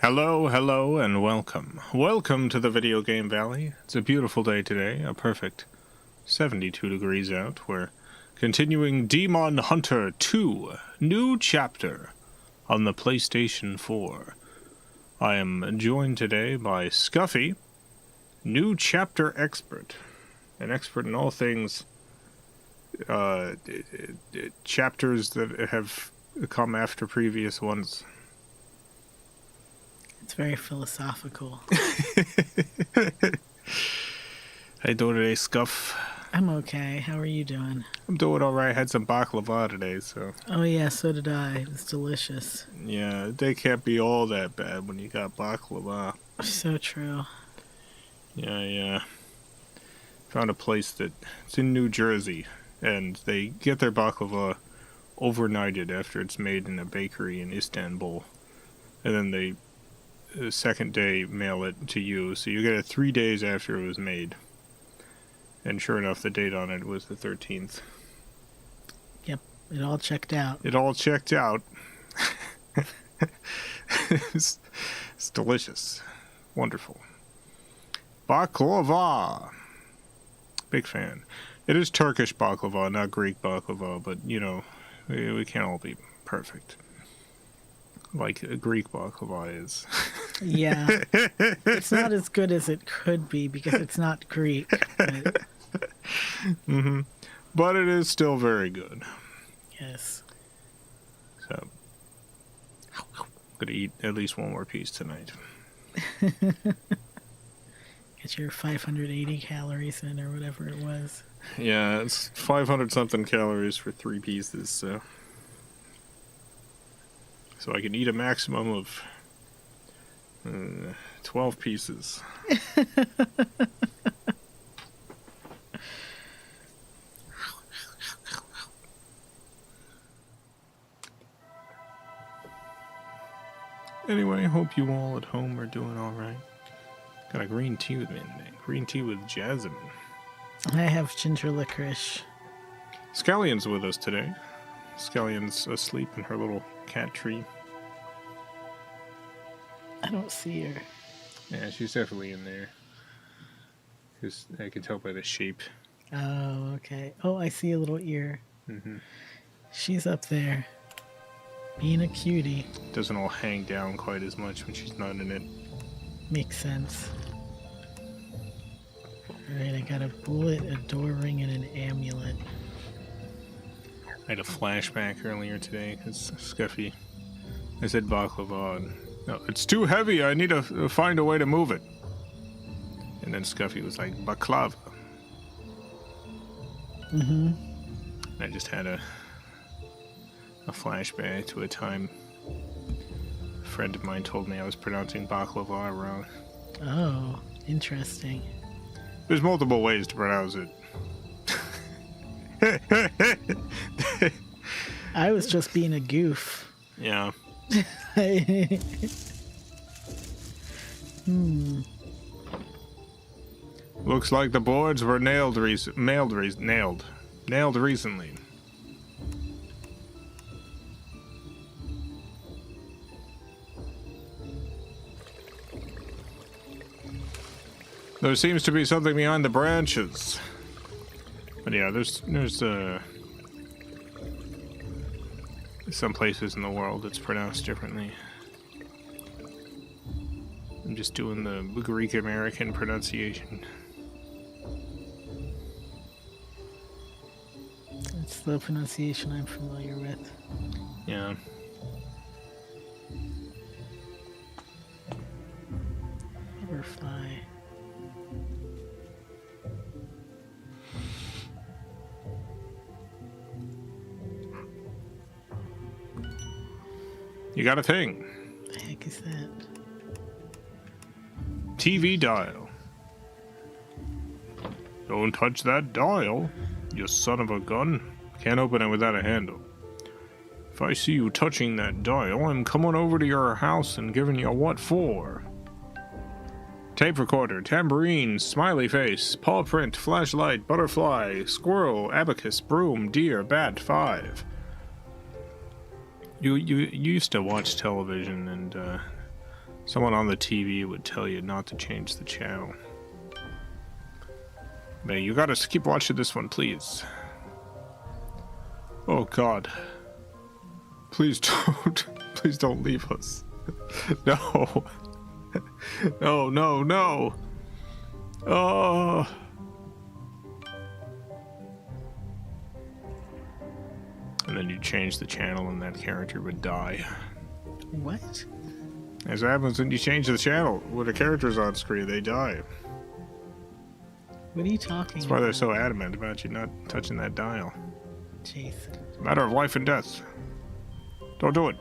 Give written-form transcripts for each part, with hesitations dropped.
Hello, hello, and welcome. Welcome to the Video Game Valley. It's a beautiful day today, a perfect 72 degrees out. We're continuing Demon Hunter 2, new chapter, on the PlayStation 4. I am joined today by Scuffy, new chapter expert, an expert in all things chapters that have come after previous ones. It's very philosophical. How you doing today, Scuff? I'm okay. How are you doing? I'm doing alright. I had some baklava today, so... Oh yeah, so did I. It was delicious. Yeah, they can't be all that bad when you got baklava. So true. Yeah. Found a place it's in New Jersey, and they get their baklava overnighted after it's made in a bakery in Istanbul. And then the second day mail it to you, so you get it 3 days after it was made. And sure enough, the date on it was the 13th. Yep, it all checked out. It all checked out. It's delicious. Wonderful. Baklava. Big fan. It is Turkish baklava, not Greek baklava, but, you know, we can't all be perfect. Like a Greek baklava is. Yeah. It's not as good as it could be because it's not Greek. But... But it is still very good. Yes. So, I'm going to eat at least one more piece tonight. Get your 580 calories in or whatever it was. Yeah, it's 500 something calories for 3 pieces, so I can eat a maximum of 12 pieces. Anyway, I hope you all at home are doing alright. Got a green tea with me today. Green tea with jasmine. I have ginger licorice. Scallion's with us today. Scallion's asleep in her little cat tree. I don't see her. Yeah, she's definitely in there. Because I can tell by the shape. Oh, okay. Oh, I see a little ear. She's up there. Being a cutie. Doesn't all hang down quite as much when she's not in it. Makes sense. Alright, I got a bullet, a door ring, and an amulet. I had a flashback earlier today because Scuffy, I said baklava, and, no, it's too heavy, I need to find a way to move it. And then Scuffy was like, baklava. And I just had a flashback to a time a friend of mine told me I was pronouncing baklava wrong. Oh, interesting. There's multiple ways to pronounce it. I was just being a goof. Yeah. Looks like the boards were nailed recently. There seems to be something behind the branches. But yeah, there's some places in the world it's pronounced differently. I'm just doing the Greek American pronunciation. That's the pronunciation I'm familiar with. Yeah. Butterfly. You got a thing. The heck is that? TV dial. Don't touch that dial, you son of a gun. Can't open it without a handle. If I see you touching that dial, I'm coming over to your house and giving you a what for. Tape recorder, tambourine, smiley face, paw print, flashlight, butterfly, squirrel, abacus, broom, deer, bat, 5. You used to watch television, and Someone on the TV would tell you not to change the channel. But you gotta keep watching this one, please. Oh God. Please don't. Please don't leave us. No. No, no, no. Oh. And then you change the channel and that character would die. What? As happens when you change the channel. When a character's on screen, they die. What are you talking about? That's why they're so adamant about you not touching that dial. Jason. It's a matter of life and death. Don't do it.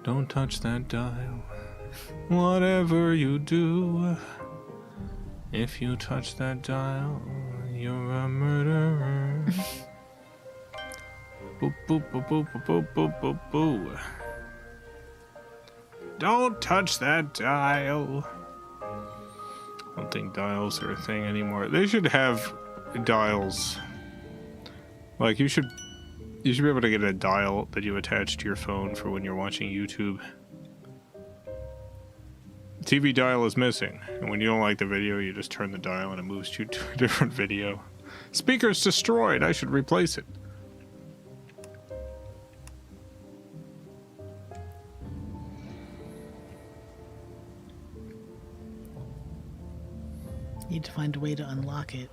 Don't touch that dial. Whatever you do, if you touch that dial, you're a murderer. Boop, boop, boop, boop, boop, boop, boop, boop. Don't touch that dial. I don't think dials are a thing anymore. They should have dials. Like, you should be able to get a dial that you attach to your phone for when you're watching YouTube. TV dial is missing, and when you don't like the video, you just turn the dial and it moves you to a different video. Speaker's destroyed. I should replace it. Need to find a way to unlock it.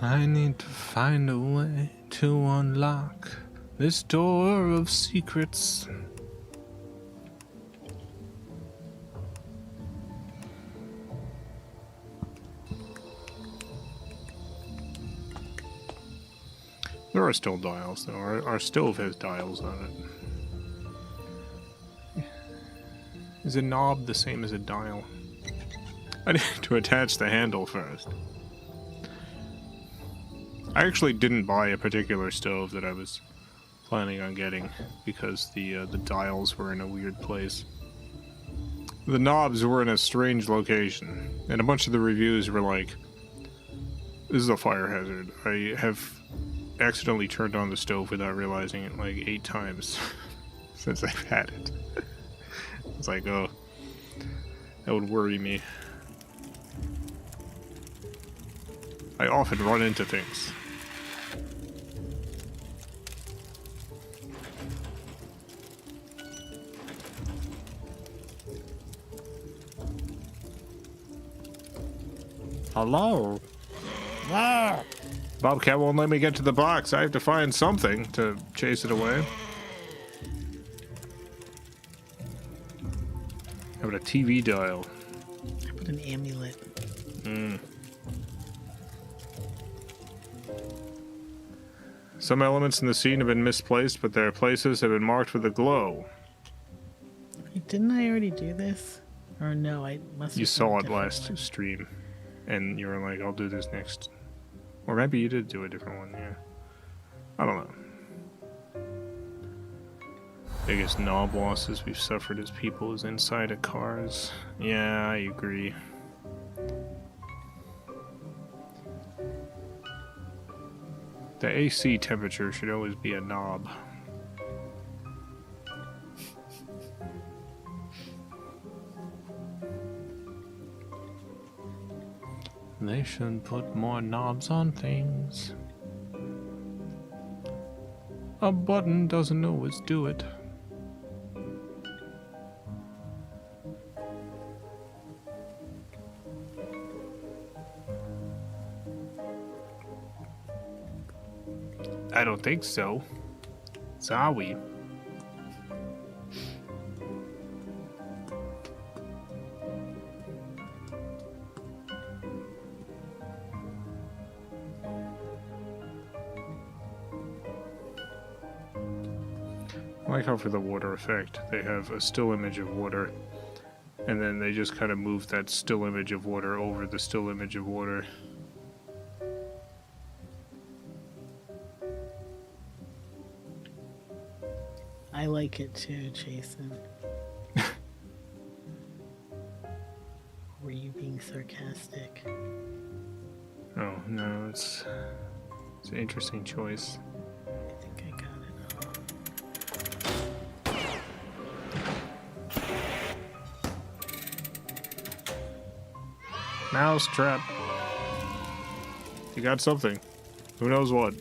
I need to find a way to unlock this door of secrets. There are still dials, though. Our stove has dials on it. Is a knob the same as a dial? I need to attach the handle first. I actually didn't buy a particular stove that I was planning on getting because the dials were in a weird place. The knobs were in a strange location, and a bunch of the reviews were like, "This is a fire hazard." I have accidentally turned on the stove without realizing it like 8 times since I've had it. It's like, oh, that would worry me. I often run into things. Hello? Ah! Bobcat won't let me get to the box. I have to find something to chase it away. How about a TV dial? I put an amulet. Some elements in the scene have been misplaced, but their places have been marked with a glow. Wait, didn't I already do this? Or no, I must have. You saw it done a last different stream, and you were like, I'll do this next. Or maybe you did do a different one, yeah. I don't know. Biggest knob losses we've suffered as people is inside of cars. Yeah, I agree. The AC temperature should always be a knob. They should put more knobs on things. A button doesn't always do it. I don't think so. Zoey. I like how for the water effect, they have a still image of water, and then they just kind of move that still image of water over the still image of water. I like it too, Jason. Were you being sarcastic? Oh, no, it's an interesting choice. I think I got it. Mousetrap. You got something. Who knows what?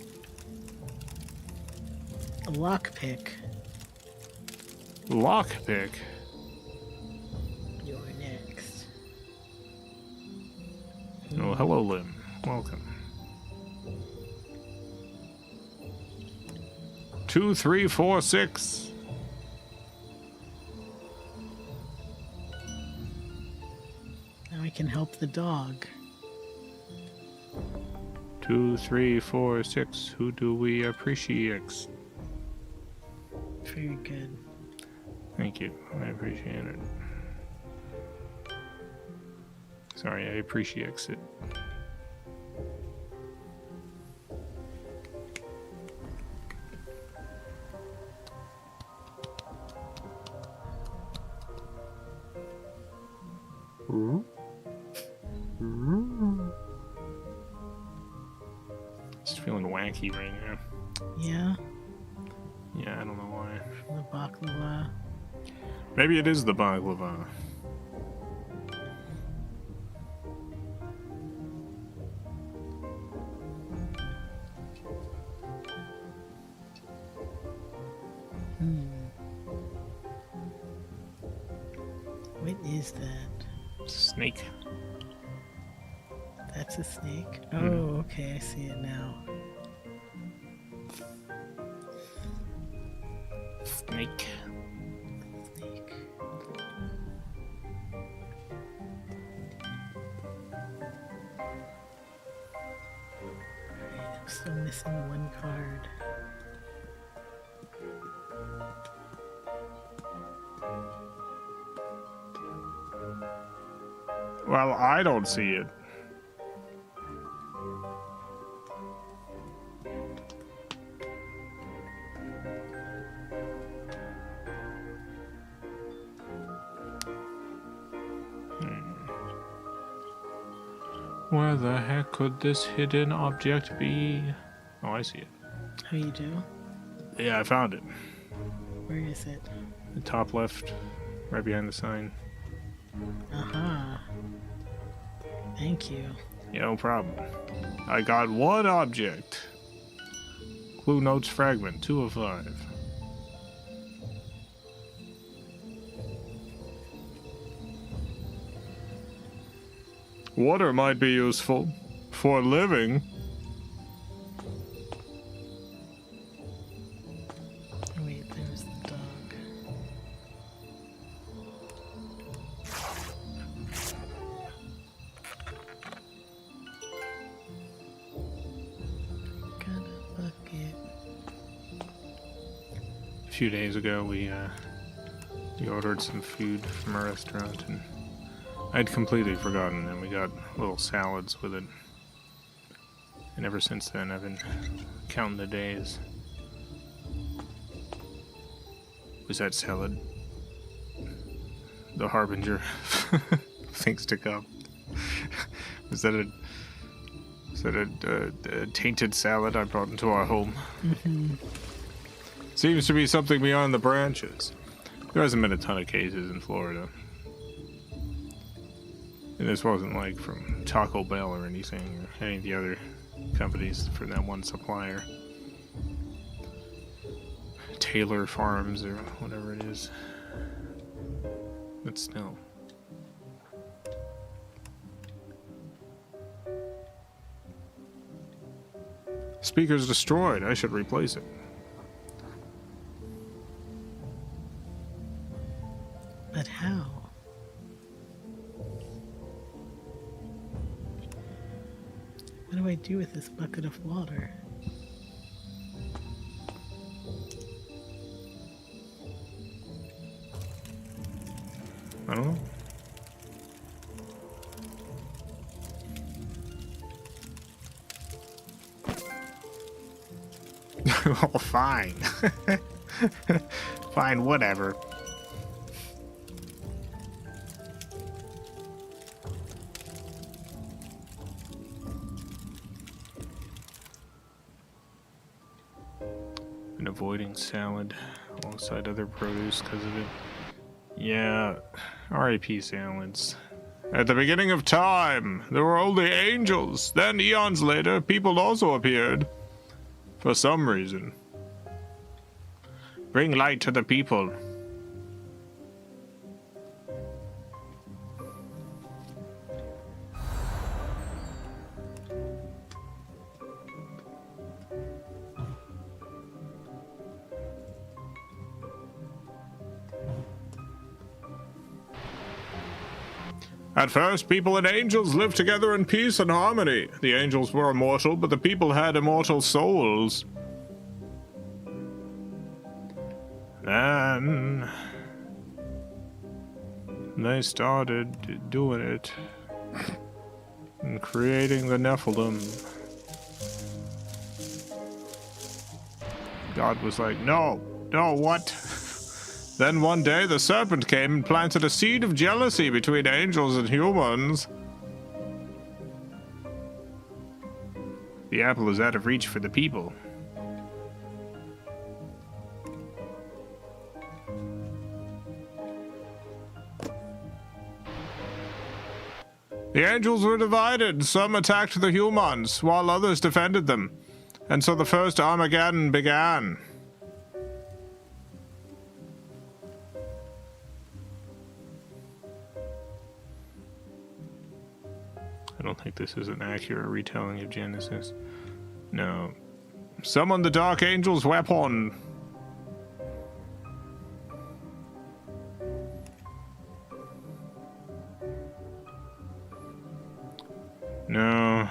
A lockpick. Lockpick? You're next. Oh, hello, Lim. Welcome. 2, 3, 4, 6. Now we can help the dog. 2, 3, 4, 6. Who do we appreciate? Very good. Thank you. I appreciate it. Sorry, I appreciate it. Just feeling wacky right now. Yeah, Yeah, I don't know why. the baklava. Maybe it is the baklava. What is that? Snake. That's a snake? Oh, okay, I see it now. Snake. Snake. Alright, I'm still missing one card. Well, I don't see it. Where the heck could this hidden object be? Oh, I see it. Oh, you do? Yeah, I found it. Where is it? The top left, right behind the sign. Aha. Thank you. Yeah, no problem. I got one object. Clue notes fragment, 2 of 5. Water might be useful for living. Oh, wait, there's the dog. Got a bucket. A few days ago, we ordered some food from a restaurant, and I'd completely forgotten, and we got little salads with it. And ever since then, I've been counting the days. Was that salad the harbinger of things to come? Was that a tainted salad I brought into our home? Seems to be something beyond the branches. There hasn't been a ton of cases in Florida. And this wasn't like from Taco Bell or anything, or any of the other companies from that one supplier. Taylor Farms or whatever it is. But still. Speaker's destroyed. I should replace it. But how? What do I do with this bucket of water? I don't know. Oh, fine. Fine, whatever. and avoiding salad alongside other produce because of it. Yeah, R.I.P. salads. At the beginning of time, there were only angels. Then, eons later, people also appeared. For some reason. Bring light to the people. At first, people and angels lived together in peace and harmony. The angels were immortal, but the people had immortal souls. Then they started doing it and creating the Nephilim. God was like, no, what? Then one day the serpent came and planted a seed of jealousy between angels and humans. The apple is out of reach for the people. The angels were divided. Some attacked the humans, while others defended them. And so the first Armageddon began. I don't think this is an accurate retelling of Genesis. No. Summon the Dark Angel's weapon. No.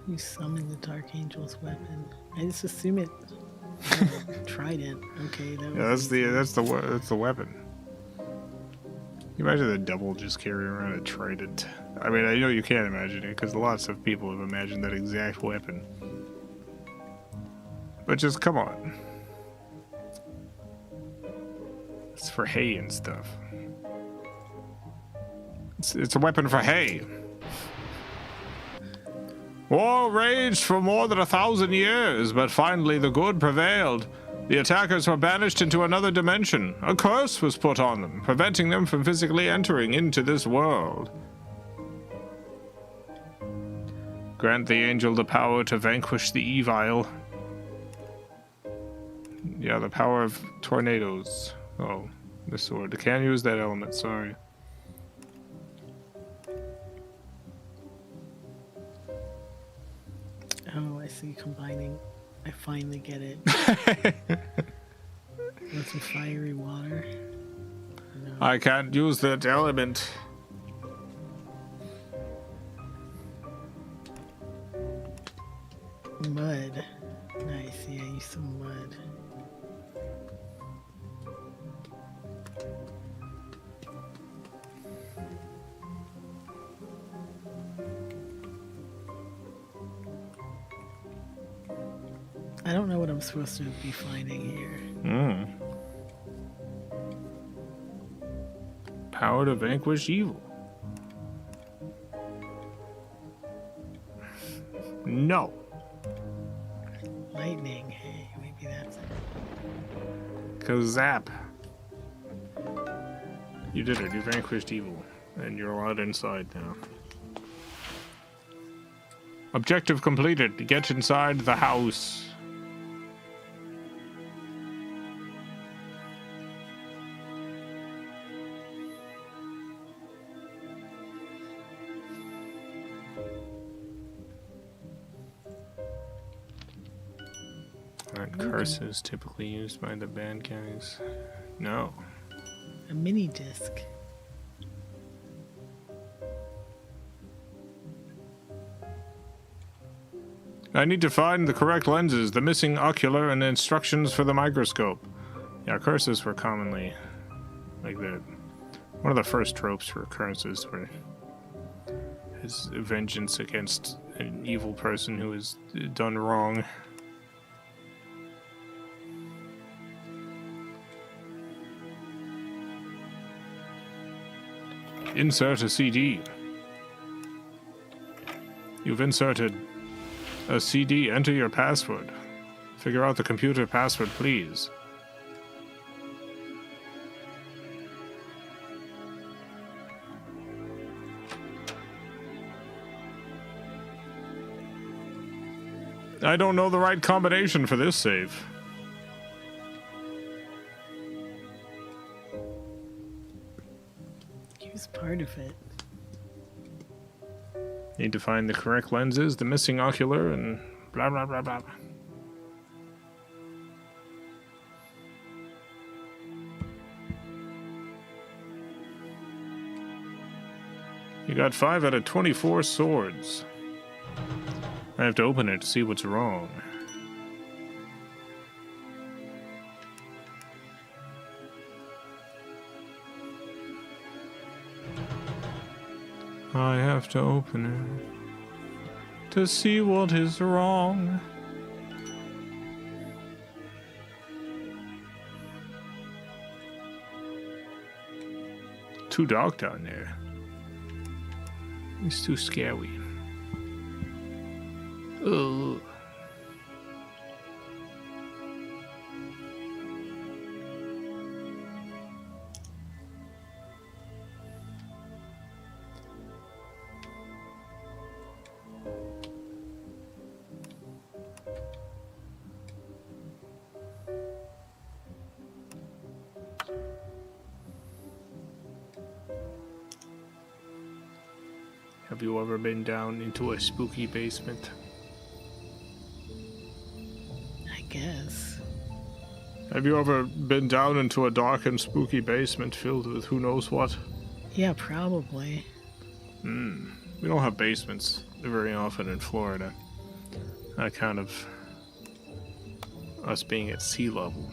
You summon the Dark Angel's weapon. I just assume it trident. Okay, that was that's the weapon. You imagine the devil just carrying around a trident. I mean, I know you can't imagine it because lots of people have imagined that exact weapon. But just come on. It's for hay and stuff. It's a weapon for hay. War raged for more than 1,000 years, but finally the good prevailed. The attackers were banished into another dimension. A curse was put on them, preventing them from physically entering into this world. Grant the angel the power to vanquish the evil. Yeah, the power of tornadoes. Oh, the sword. I can't use that element, sorry. Oh, I see combining. I finally get it. Want some fiery water? No. I can't use that element. Mud. Nice, yeah, use some mud. I don't know what I'm supposed to be finding here. Power to vanquish evil. No. Lightning. Hey, maybe that's it. Kazap. You did it. You vanquished evil. And you're allowed inside now. Objective completed. Get inside the house. Aren't curses typically used by the bad guys? No. A mini disc. I need to find the correct lenses, the missing ocular, and the instructions for the microscope. Yeah, curses were commonly like that. One of the first tropes for curses were his vengeance against an evil person who has done wrong. Insert a CD. You've inserted a CD. Enter your password. Figure out the computer password, please. I don't know the right combination for this save. Use part of it. Need to find the correct lenses, the missing ocular, and blah blah blah blah. You got 5 out of 24 swords. I have to open it to see what's wrong. I have to open it to see what is wrong. Too dark down there. It's too scary. Ugh. Have you ever been down into a spooky basement? I guess. Have you ever been down into a dark and spooky basement filled with who knows what? Yeah, probably. We don't have basements very often in Florida. That kind of us being at sea level.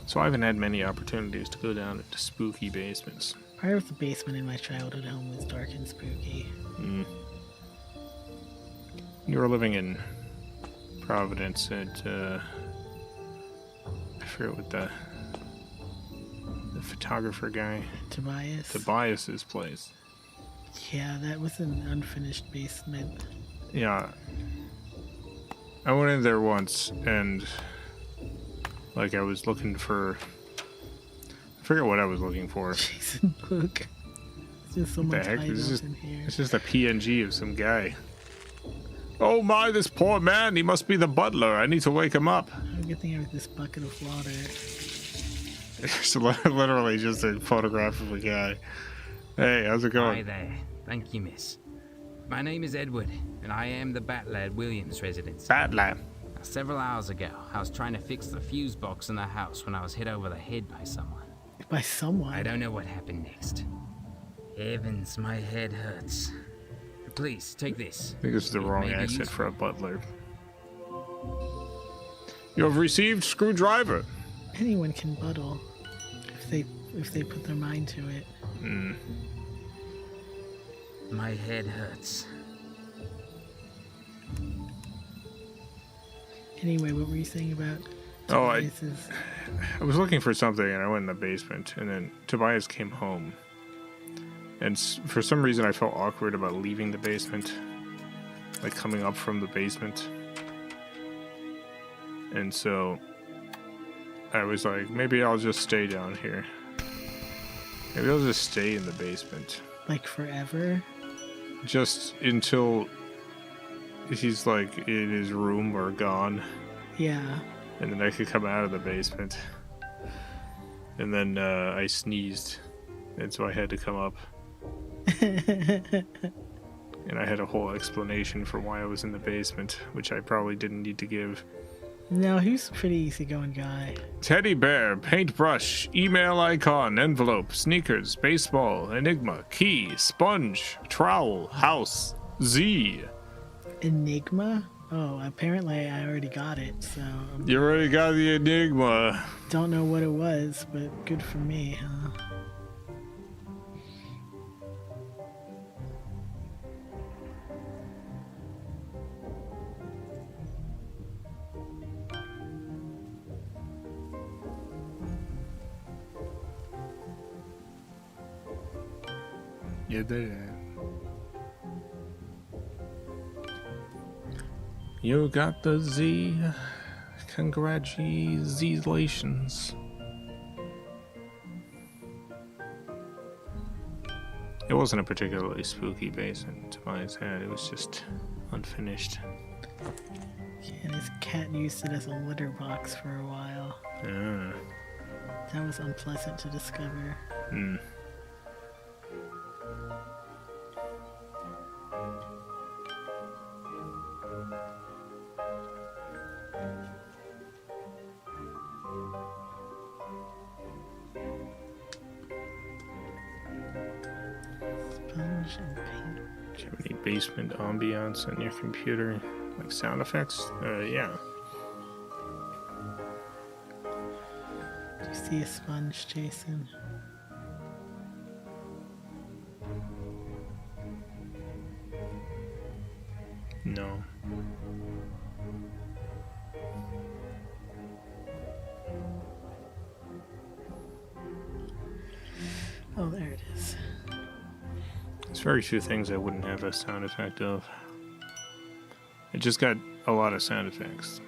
So I haven't had many opportunities to go down into spooky basements. Part of the basement in my childhood home was dark and spooky. You were living in Providence at, I forget what the photographer guy. Tobias? Tobias's place. Yeah, that was an unfinished basement. Yeah. I went in there once and, like, I was looking for, I forget what I was looking for. Jason, look. It's just someone tied up in here. It's just a PNG of some guy. Oh my, this poor man, he must be the butler. I need to wake him up. Good thing I have this bucket of water. It's literally just a photograph of a guy. Hey, how's it going? Hi there. Thank you, miss. My name is Edward, and I am the Batlad Williams residence. Batlad. Several hours ago, I was trying to fix the fuse box in the house when I was hit over the head by someone. By someone? I don't know what happened next. Heavens, my head hurts. Please, take this. I think this is the wrong accent for a butler. You have received screwdriver. Anyone can buddle if they put their mind to it. My head hurts. Anyway, what were you saying about Tobias's? I was looking for something and I went in the basement and then Tobias came home. And for some reason I felt awkward about leaving the basement. Like coming up from the basement. And so I was like, maybe I'll just stay down here. Maybe I'll just stay in the basement. Like forever? Just until he's like in his room or gone. Yeah. And then I could come out of the basement. And then I sneezed. And so I had to come up. And I had a whole explanation for why I was in the basement, which I probably didn't need to give. No, he was a pretty easygoing guy. Teddy bear, paintbrush, email icon, envelope, sneakers, baseball, enigma, key, sponge, trowel, house, Z. Enigma? Oh, apparently I already got it, so... You already got the enigma. Don't know what it was, but good for me, huh? Yeah, they You got the Z. Congratulations. It wasn't a particularly spooky basement to my head. It was just unfinished. And his cat used it as a litter box for a while. Ah. That was unpleasant to discover. Hmm. Sponge and paint. Do you have any basement ambiance on your computer? Like sound effects? Yeah. Do you see a sponge, Jason? No. Oh, there it is. There's very few things I wouldn't have a sound effect of. It just got a lot of sound effects.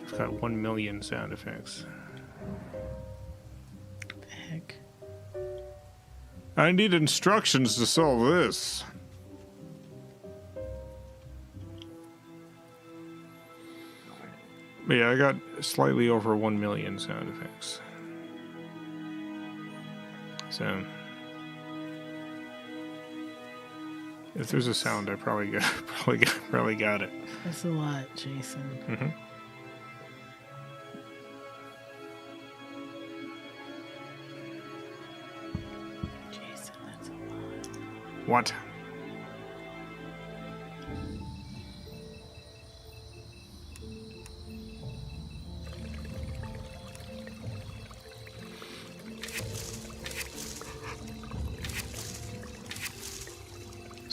I've got 1 million sound effects. What the heck? I need instructions to solve this. But yeah, I got slightly over 1 million sound effects. So if there's a sound, I probably got it. That's a lot, Jason. Mm-hmm. Jason, that's a lot. What?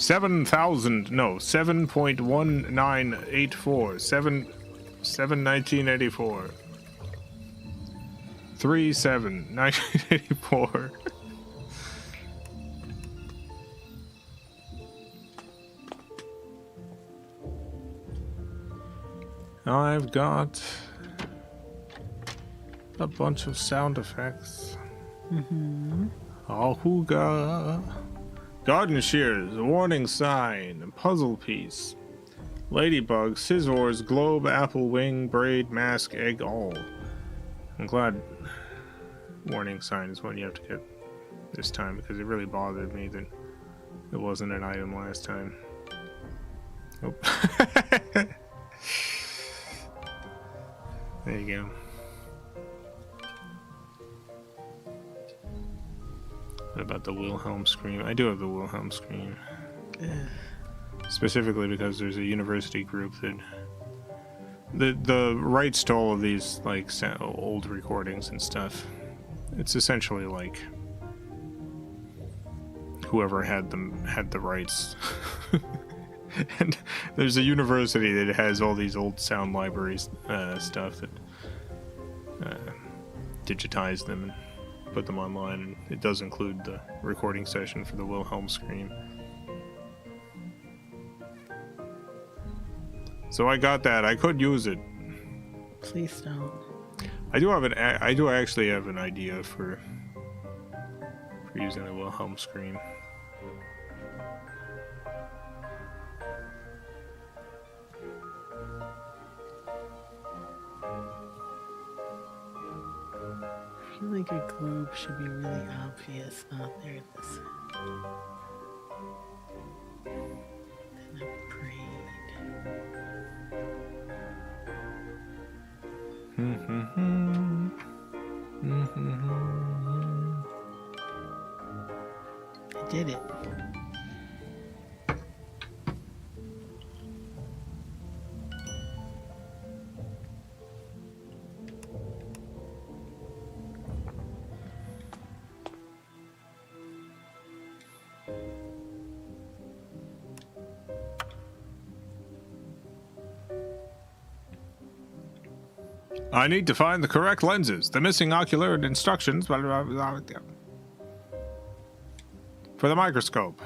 No, 7.1984. 1984. 1984. I've got a bunch of sound effects. Mm-hmm. Ahooga. Garden shears, warning sign, puzzle piece, ladybug, scissors, globe, apple, wing, braid, mask, egg, all. I'm glad warning sign is one you have to get this time because it really bothered me that it wasn't an item last time. Oh. There you go. What about the Wilhelm scream? I do have the Wilhelm scream. Specifically because there's a university group that the rights to all of these like old recordings and stuff. It's essentially like whoever had them had the rights. And there's a university that has all these old sound libraries stuff that digitize them and put them online, and it does include the recording session for the Wilhelm scream. So I got that. I could use it. Please don't. I do actually have an idea for using the Wilhelm scream. I feel like a globe should be really obvious. Oh, there it is. Then a braid. I did it. I need to find the correct lenses. The missing ocular instructions blah, blah, blah, blah, for the microscope.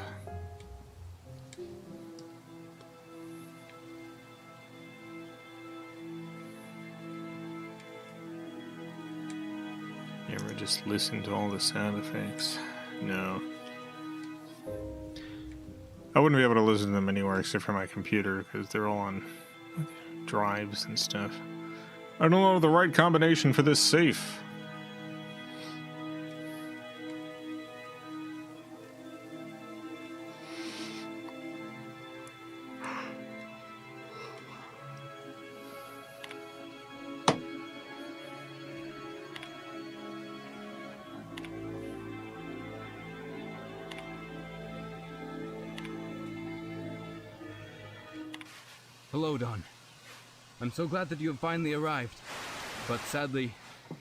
You ever just listen to all the sound effects? No. I wouldn't be able to listen to them anywhere except for my computer because they're all on drives and stuff. I don't know the right combination for this safe. Hello, Don. I'm so glad that you have finally arrived. But sadly,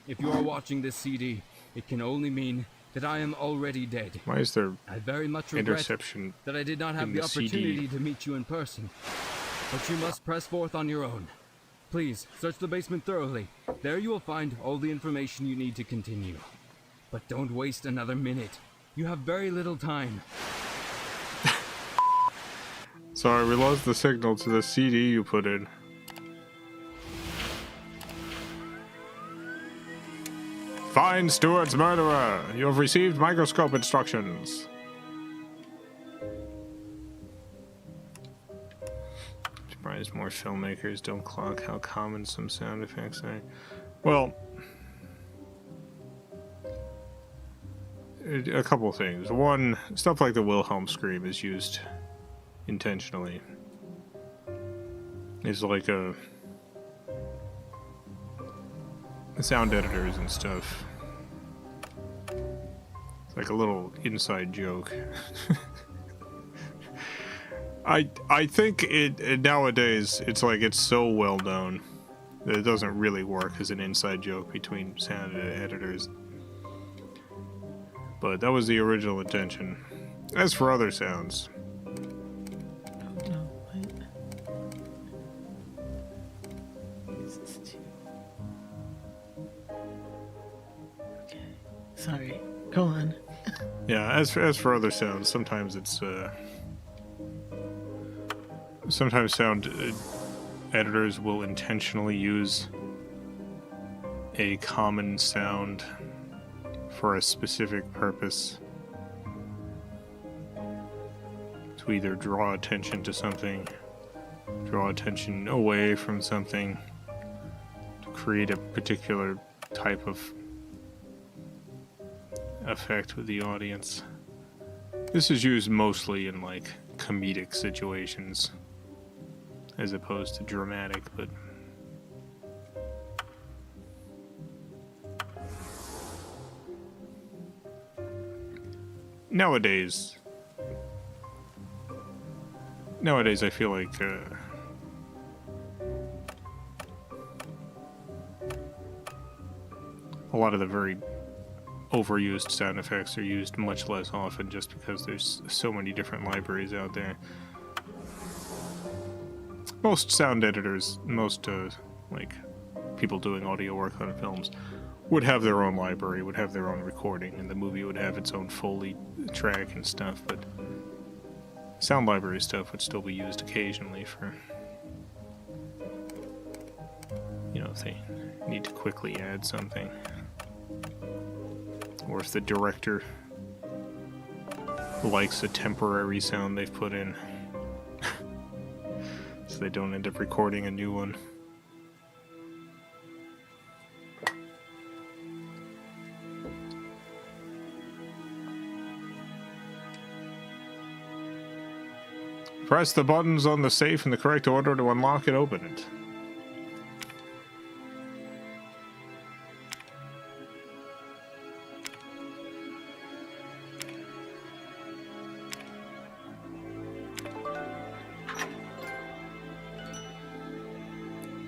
if you are watching this CD, it can only mean that I am already dead. Why is there I very much regret interception that I did not have in the the CD? opportunity to meet you in person. But you must press forth on your own. Please, search the basement thoroughly. There you will find all the information you need to continue. But don't waste another minute. You have very little time. Sorry, we lost the signal to the CD you put in. Find Stewart's murderer. You have received microscope instructions. Surprised more filmmakers don't clock how common some sound effects are. Well, a couple things. One, stuff like the Wilhelm scream is used intentionally. It's like sound editors and stuff. It's like a little inside joke. I think it nowadays it's like it's so well known that it doesn't really work as an inside joke between sound editors. But that was the original intention. As for other sounds, sorry, go on. yeah, as for other sounds, sometimes it's sometimes sound editors will intentionally use a common sound for a specific purpose to either draw attention to something, draw attention away from something, to create a particular type of effect with the audience. This is used mostly in like comedic situations as opposed to dramatic, but nowadays I feel like a lot of the very overused sound effects are used much less often just because there's so many different libraries out there. Most sound editors, most like people doing audio work on films would have their own library, would have their own recording, and the movie would have its own Foley track and stuff, but sound library stuff would still be used occasionally for, you know, if they need to quickly add something. Or if the director likes a temporary sound they've put in, so they don't end up recording a new one. Press the buttons on the safe in the correct order to unlock and open it.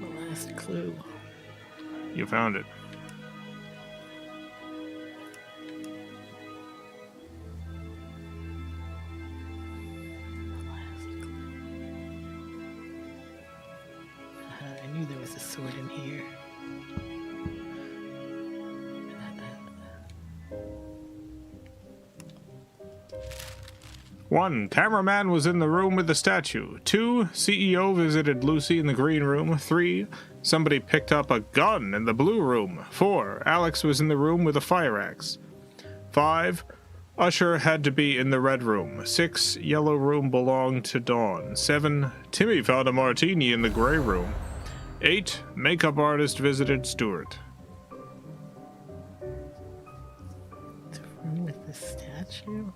The last clue. You found it. I knew there was a sword in here. One, cameraman was in the room with the statue. 2, CEO visited Lucy in the green room. 3, Somebody picked up a gun in the blue room. 4. Alex was in the room with a fire axe. 5. Usher had to be in the red room. 6. Yellow room belonged to Dawn. 7. Timmy found a martini in the gray room. 8. Makeup artist visited Stuart. The room with the statue?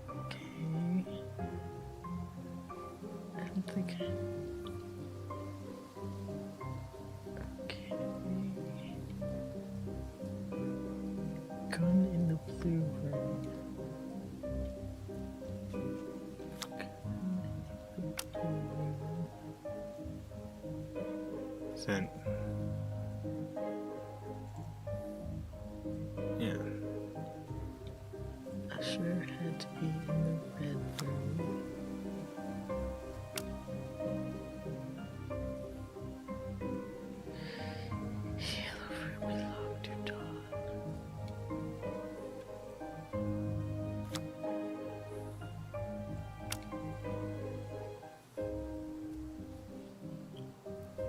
Okay. I don't think okay. Gun in the blue room. Sent. Yeah. Usher had to be in the red room. Yellow room belonged to Dawn.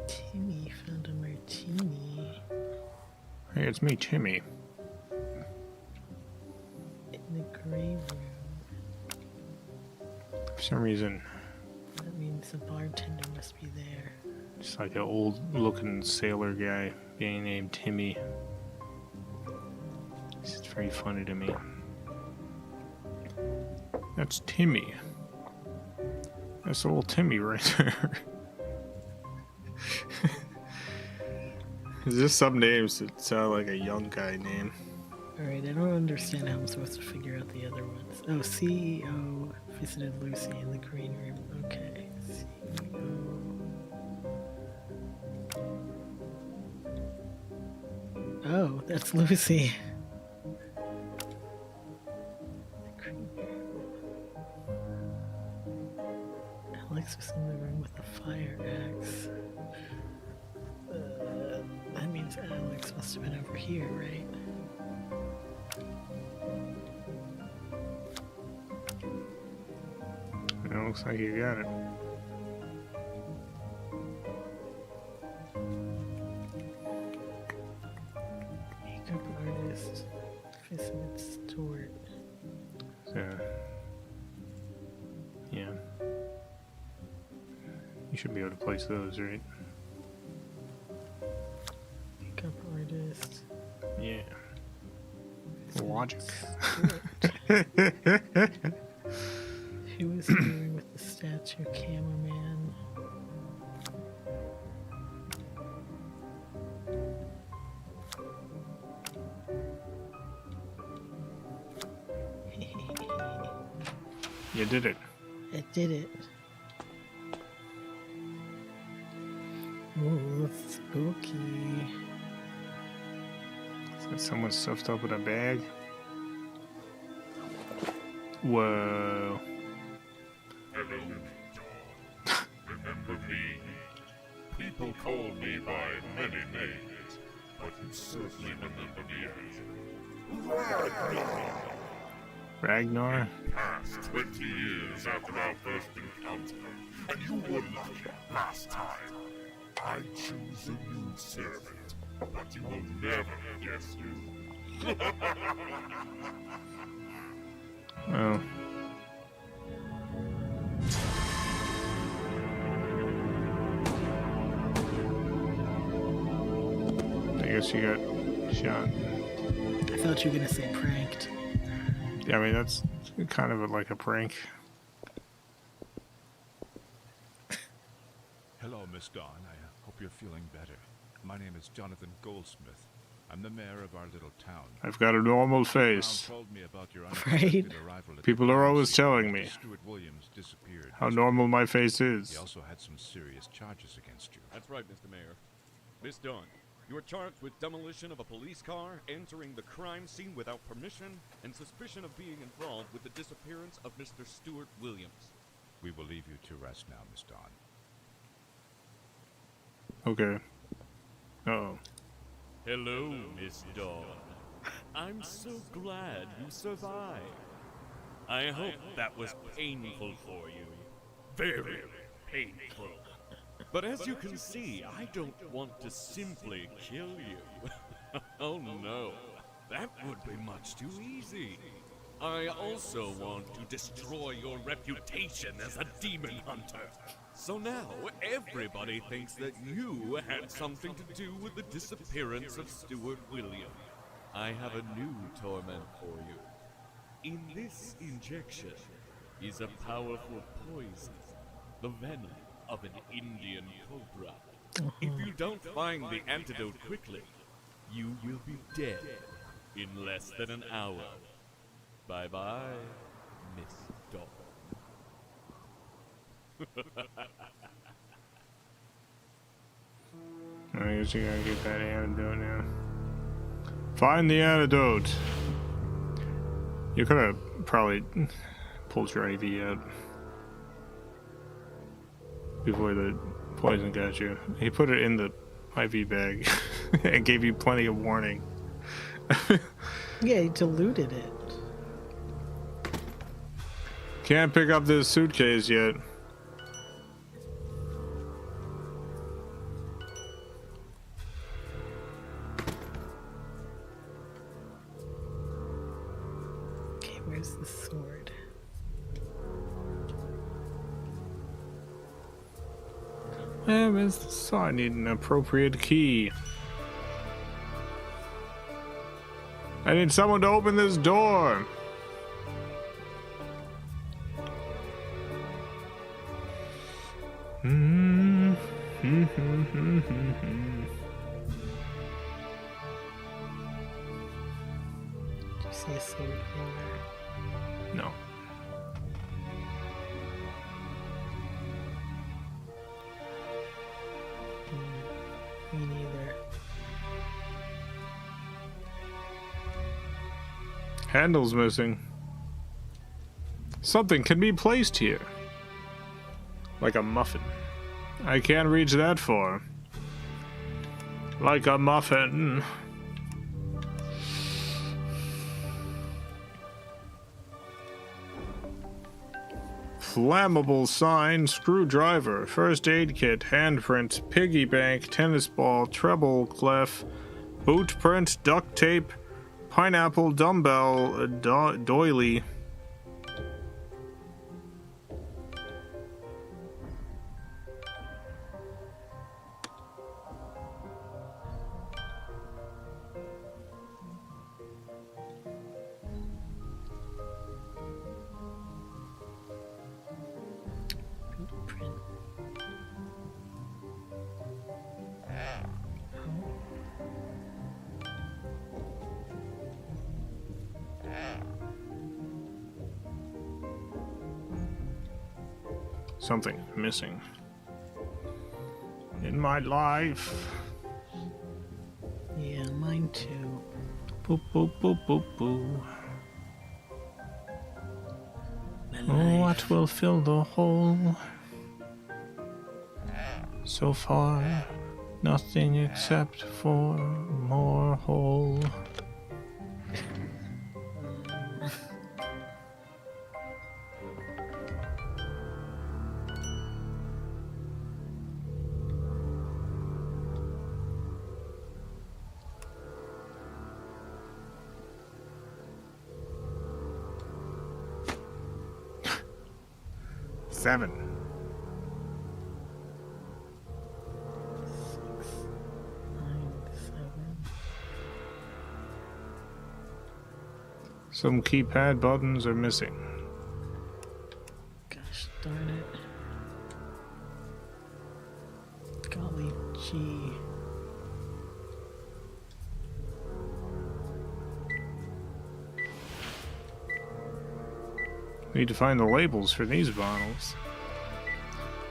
Timmy found a martini Hey, it's me, Timmy. in the gray room. For some reason, That means the bartender must be there. just like an old-looking sailor guy being named Timmy. It's just very funny to me. That's Timmy. That's old Timmy right there. There's just some names that sound like a young guy name. Alright, I don't understand how I'm supposed to figure out the other ones. Oh, CEO visited Lucy in the green room. Okay, CEO. Oh, that's Lucy. The green room. Alex was in the room with a fire axe. That means Alex must have been over here, right? It looks like you got it. Makeup artist visited Stuart. So, yeah. You should be able to place those, right? Makeup artist. Yeah. Logic. Who was here with the statue cameraman? You did it. I did it. Oh, that's spooky. Is that someone stuffed up in a bag? Whoa. Hello, Dawn. Remember me? People call me by many names, but you certainly remember me as Ragnar. Ragnar? Past 20 years after our first encounter, and you were lucky last time. I choose a new servant, but you will never guess who. Oh. I guess you got shot. I thought you were gonna say pranked. Yeah, I mean, that's kind of like a prank. Hello, Miss Dawn. I hope you're feeling better. My name is Jonathan Goldsmith. I'm the mayor of our little town. I've got a normal Brown face. told me about your Right. unexpected arrival at the People are crime always scene telling after me Stuart Williams disappeared how yesterday. normal my face He is. also had some serious charges against you. That's right, Mr. Mayor. Miss Dunn, you are charged with demolition of a police car, entering the crime scene without permission, and suspicion of being involved with the disappearance of Mr. Stuart Williams. We will leave you to rest now, Miss Dawn. Okay. Uh-oh. Hello, Miss Dawn. I'm so glad you survived. I hope that was painful for you. Very painful. But as you can see, I don't want to simply kill you. Oh no, that would be much too easy. I also want to destroy your reputation as a demon hunter. So now everybody thinks that you had something to do with the disappearance of Stuart William. I have a new torment for you. In this injection is a powerful poison, the venom of an Indian cobra. If you don't find the antidote quickly, you will be dead in less than an hour. Bye-bye, Miss Dog. I guess you gotta get that antidote now. Find the antidote. You could have probably pulled your IV out before the poison got you. He put it in the IV bag and gave you plenty of warning. Yeah, he diluted it. Can't pick up this suitcase yet. Okay, where's the sword? Where is the sword? I need an appropriate key. I need someone to open this door. Do you see a sword anywhere? No. Me neither. Handle's missing. Something can be placed here. Like a muffin. I can't reach that far. Like a muffin. Flammable sign, screwdriver, first aid kit, handprint, piggy bank, tennis ball, treble clef, boot print, duct tape, pineapple, dumbbell, doily. Print. Something missing in my life. Yeah, mine too. Boop, boop, boop, boop, boop. What will fill the hole? So far, nothing except for more hole. Seven. 6, 9, 7. Some keypad buttons are missing. Gosh darn it. Golly gee. Need to find the labels for these bottles.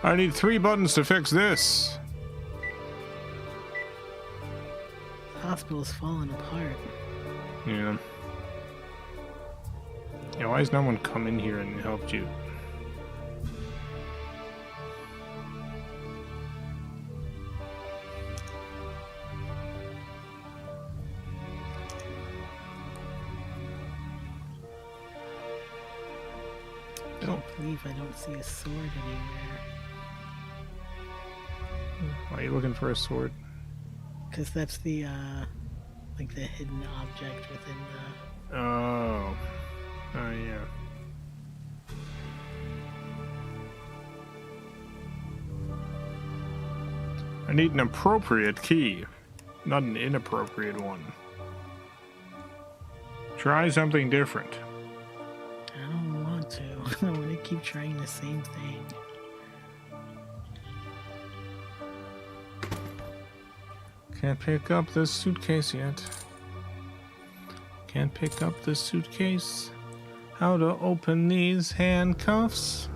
I need 3 buttons to fix this. The hospital's falling apart. Yeah. Yeah, why has no one come in here and helped you? I don't believe I don't see a sword anywhere. Why are you looking for a sword? Because that's the, like the hidden object within the... Oh. Oh, yeah. I need an appropriate key, not an inappropriate one. Try something different. I don't want to. I want to keep trying the same thing. Can't pick up this suitcase yet. Can't pick up this suitcase. How to open these handcuffs?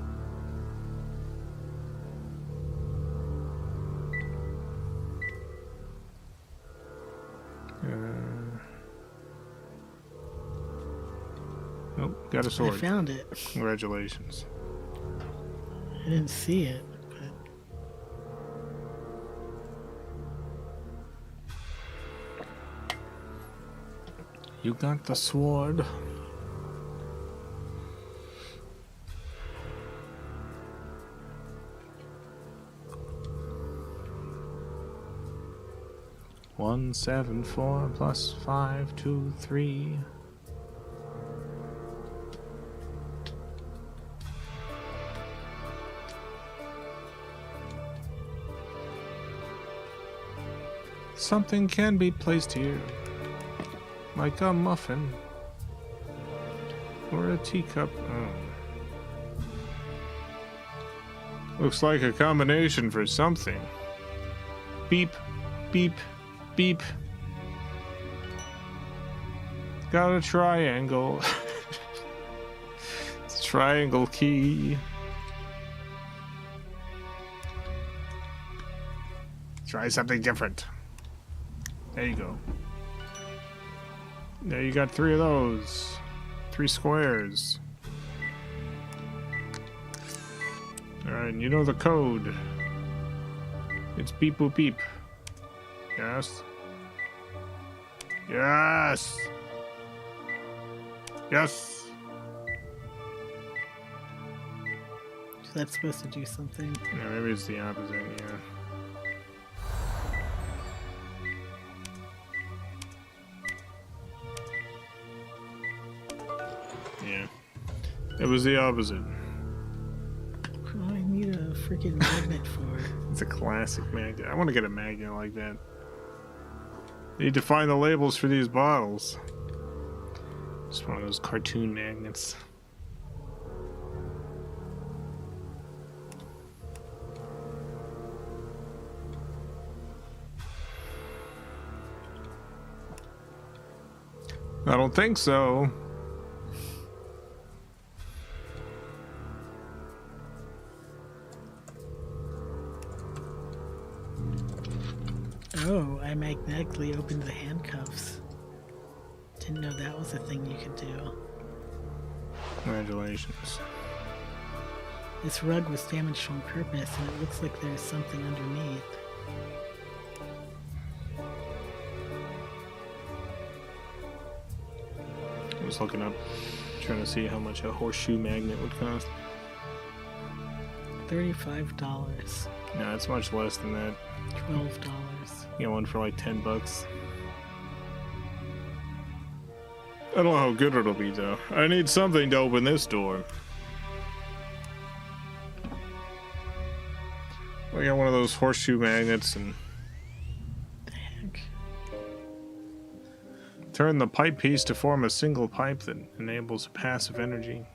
Oh, got a sword. I found it. Congratulations. I didn't see it, but... You got the sword. One, 7, 4 plus 5, 2, 3. Something can be placed here, like a muffin or a teacup. Oh. Looks like a combination for something. Beep, beep, beep. Got a triangle. It's a triangle key. Try something different. There you go. There you got 3 of those. 3 squares. Alright, and you know the code. It's beep boop beep. Yes. Yes! Yes! So that's supposed to do something. Yeah, maybe it's the opposite, yeah. Yeah. It was the opposite. Oh, I need a freaking magnet for it. It's a classic magnet. I want to get a magnet like that. Need to find the labels for these bottles. Just one of those cartoon magnets. I don't think so. Oh, I magnetically opened the handcuffs. Didn't know that was a thing you could do. Congratulations. This rug was damaged on purpose, and it looks like there's something underneath. I was looking up, trying to see how much a horseshoe magnet would cost. $35. No, it's much less than that. $12. You get one for like $10. I don't know how good it'll be though. I need something to open this door. I got one of those horseshoe magnets and The heck? turn the pipe piece to form a single pipe that enables passive energy.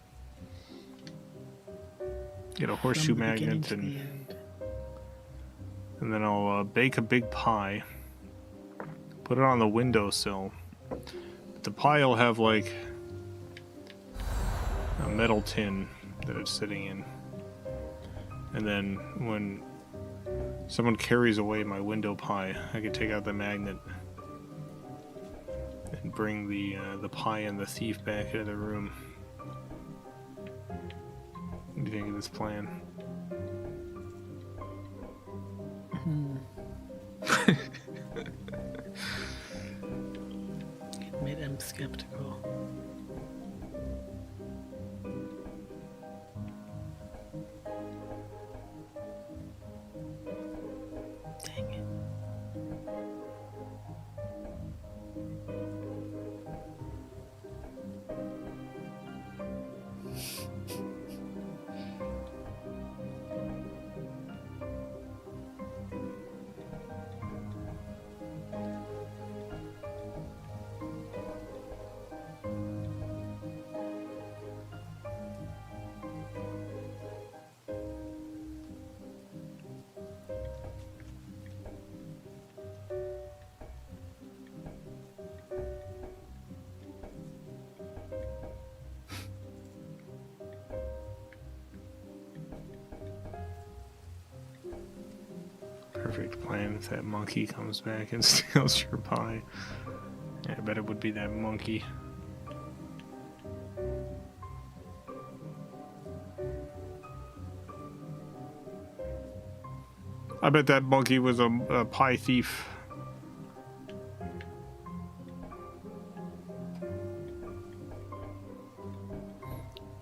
Get a horseshoe From the beginning magnet to the end. and then I'll bake a big pie. Put it on the windowsill. The pie will have like a metal tin that it's sitting in. And then when someone carries away my window pie, I can take out the magnet and bring the pie and the thief back into the room. What do you think of this plan? Admit I'm skeptical. perfect plan if that monkey comes back and steals your pie. Yeah, I bet it would be that monkey. I bet that monkey was a pie thief.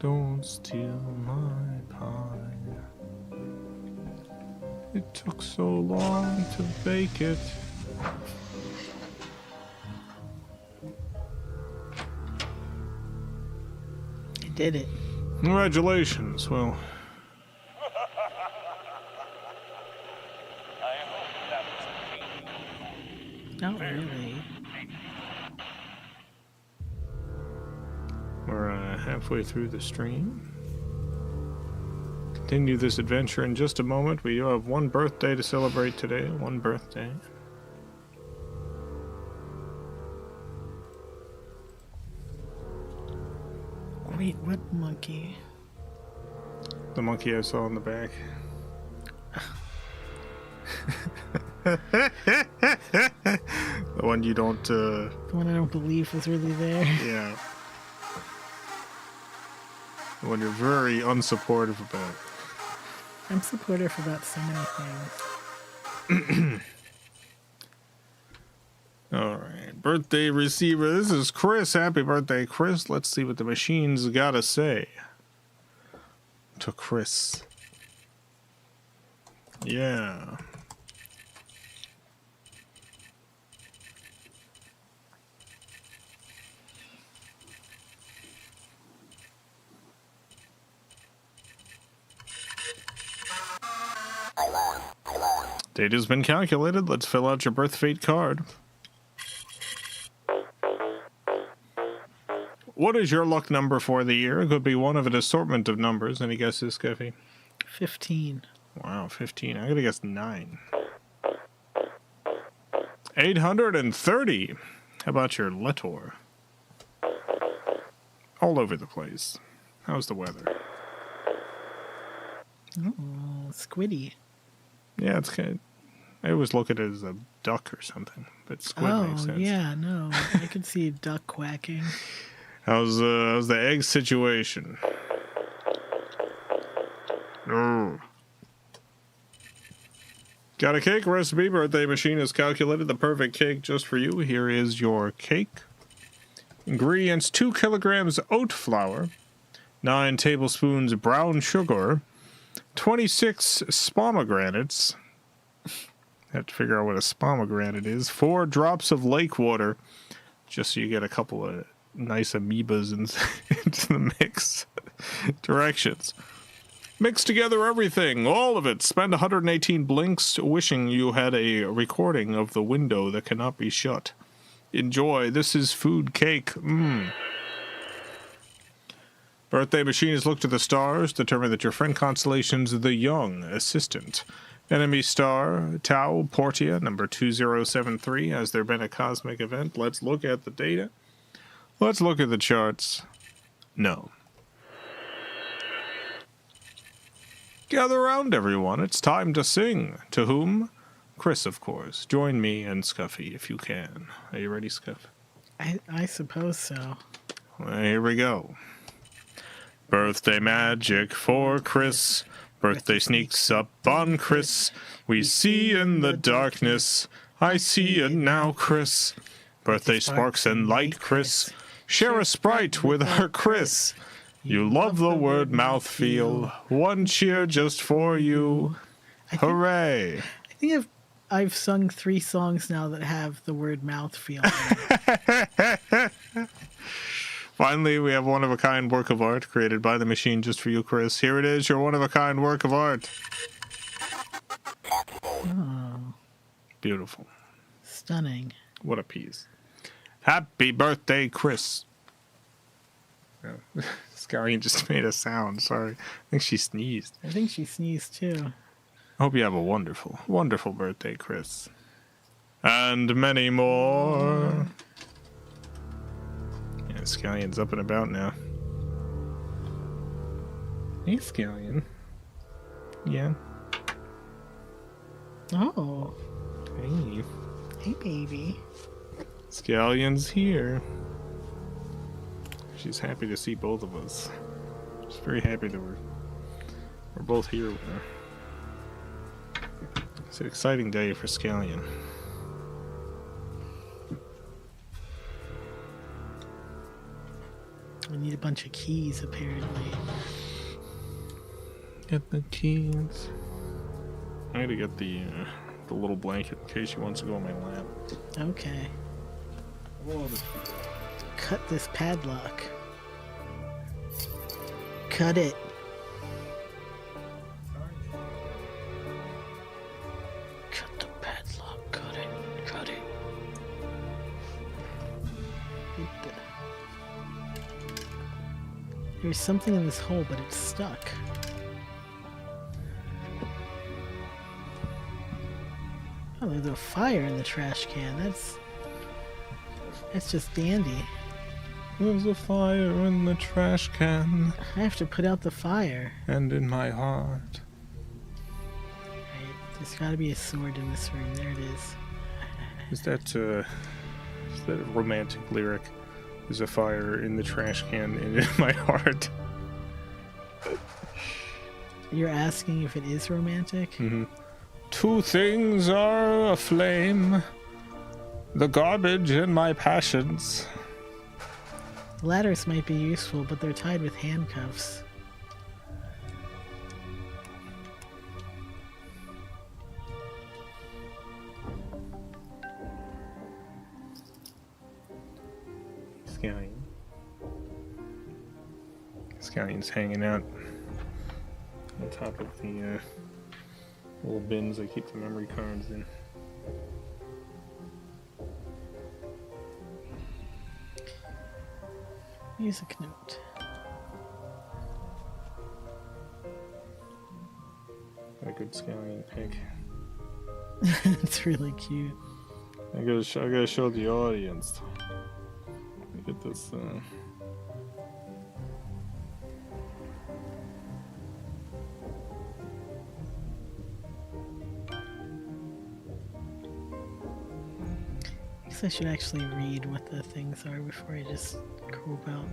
Don't steal my pie. It took so long to bake it. I did it. Congratulations. Well, Not really. we're halfway through the stream. Continue this adventure in just a moment. We do have one birthday to celebrate today. One birthday. Wait, what monkey? The monkey I saw in the back. The one you don't, The one I don't believe was really there. yeah. The one you're very unsupportive about. I'm supportive about so many things. Alright, birthday receiver. This is Chris. Happy birthday, Chris. Let's see what the machine's gotta say. To Chris. Yeah. Date has been calculated. Let's fill out your birth fate card. What is your luck number for the year? It could be one of an assortment of numbers. Any guesses, Scuffy? 15. Wow, 15. I'm gonna guess 9. 830. How about your Letor? All over the place. How's the weather? Oh, squiddy. Yeah, it's kind of, I always look at it as a duck or something, but squid makes Oh, sense. yeah, no. I could see a duck quacking. How's the egg situation? Oh. Got a cake recipe. Birthday machine has calculated the perfect cake just for you. Here is your cake. Ingredients: 2 kilograms oat flour, 9 tablespoons brown sugar, 26 pomegranates. Have to figure out what a pomegranate is. 4 drops of lake water, just so you get a couple of nice amoebas into the mix. Directions: mix together everything, all of it. Spend 118 blinks wishing you had a recording of the window that cannot be shut. Enjoy. This is food cake. Birthday machine has looked at the stars, determined that your friend constellation's the young assistant. Enemy star, Tau Portia, number 2073. Has there been a cosmic event? Let's look at the data. Let's look at the charts. No. Gather around, everyone. It's time to sing. To whom? Chris, of course. Join me and Scuffy if you can. Are you ready, Scuff? I suppose so. Well, here we go. Birthday magic for Chris. Birthday sneaks up on Chris. We see in the darkness. I see it now, Chris. Birthday sparks and light, Chris. Share a Sprite with our Chris. You love the word mouthfeel. One cheer just for you. Hooray. I think I've sung 3 songs now that have the word mouthfeel. Finally, we have one-of-a-kind work of art created by the machine just for you, Chris. Here it is, your one-of-a-kind work of art. Oh, Beautiful. stunning. What a piece. Happy birthday, Chris. Oh. Scallion just made a sound. Sorry. I think she sneezed. I think she sneezed too. I hope you have a wonderful, wonderful birthday, Chris. And many more. Yeah, Scallion's up and about now. Hey, Scallion. Yeah. Oh, Hey, hey, baby. Scallion's here. She's happy to see both of us. She's very happy that we're both here with her. It's an exciting day for Scallion. We need a bunch of keys, apparently. Get the keys. I need to get the little blanket in case she wants to go on my lap. Okay. Cut this padlock. Cut it. Cut the padlock. Cut it. Cut it. There's something in this hole, but it's stuck. Oh, there's a fire in the trash can. That's just dandy. There's a fire in the trash can I have to put out the fire. and in my heart. Right, there's gotta be a sword in this room. There it is. Is that a romantic lyric? There's a fire in the trash can and in my heart. You're asking if it is romantic? Mm-hmm. Two things are aflame. The garbage and my passions. Ladders might be useful, but they're tied with handcuffs. Scallion's hanging out on top of the little bins I keep the memory cards in. Music note. Got a good Scallion pick. It's really cute. I gotta show the audience. Look at this. I guess I should actually read what the things are before I just go about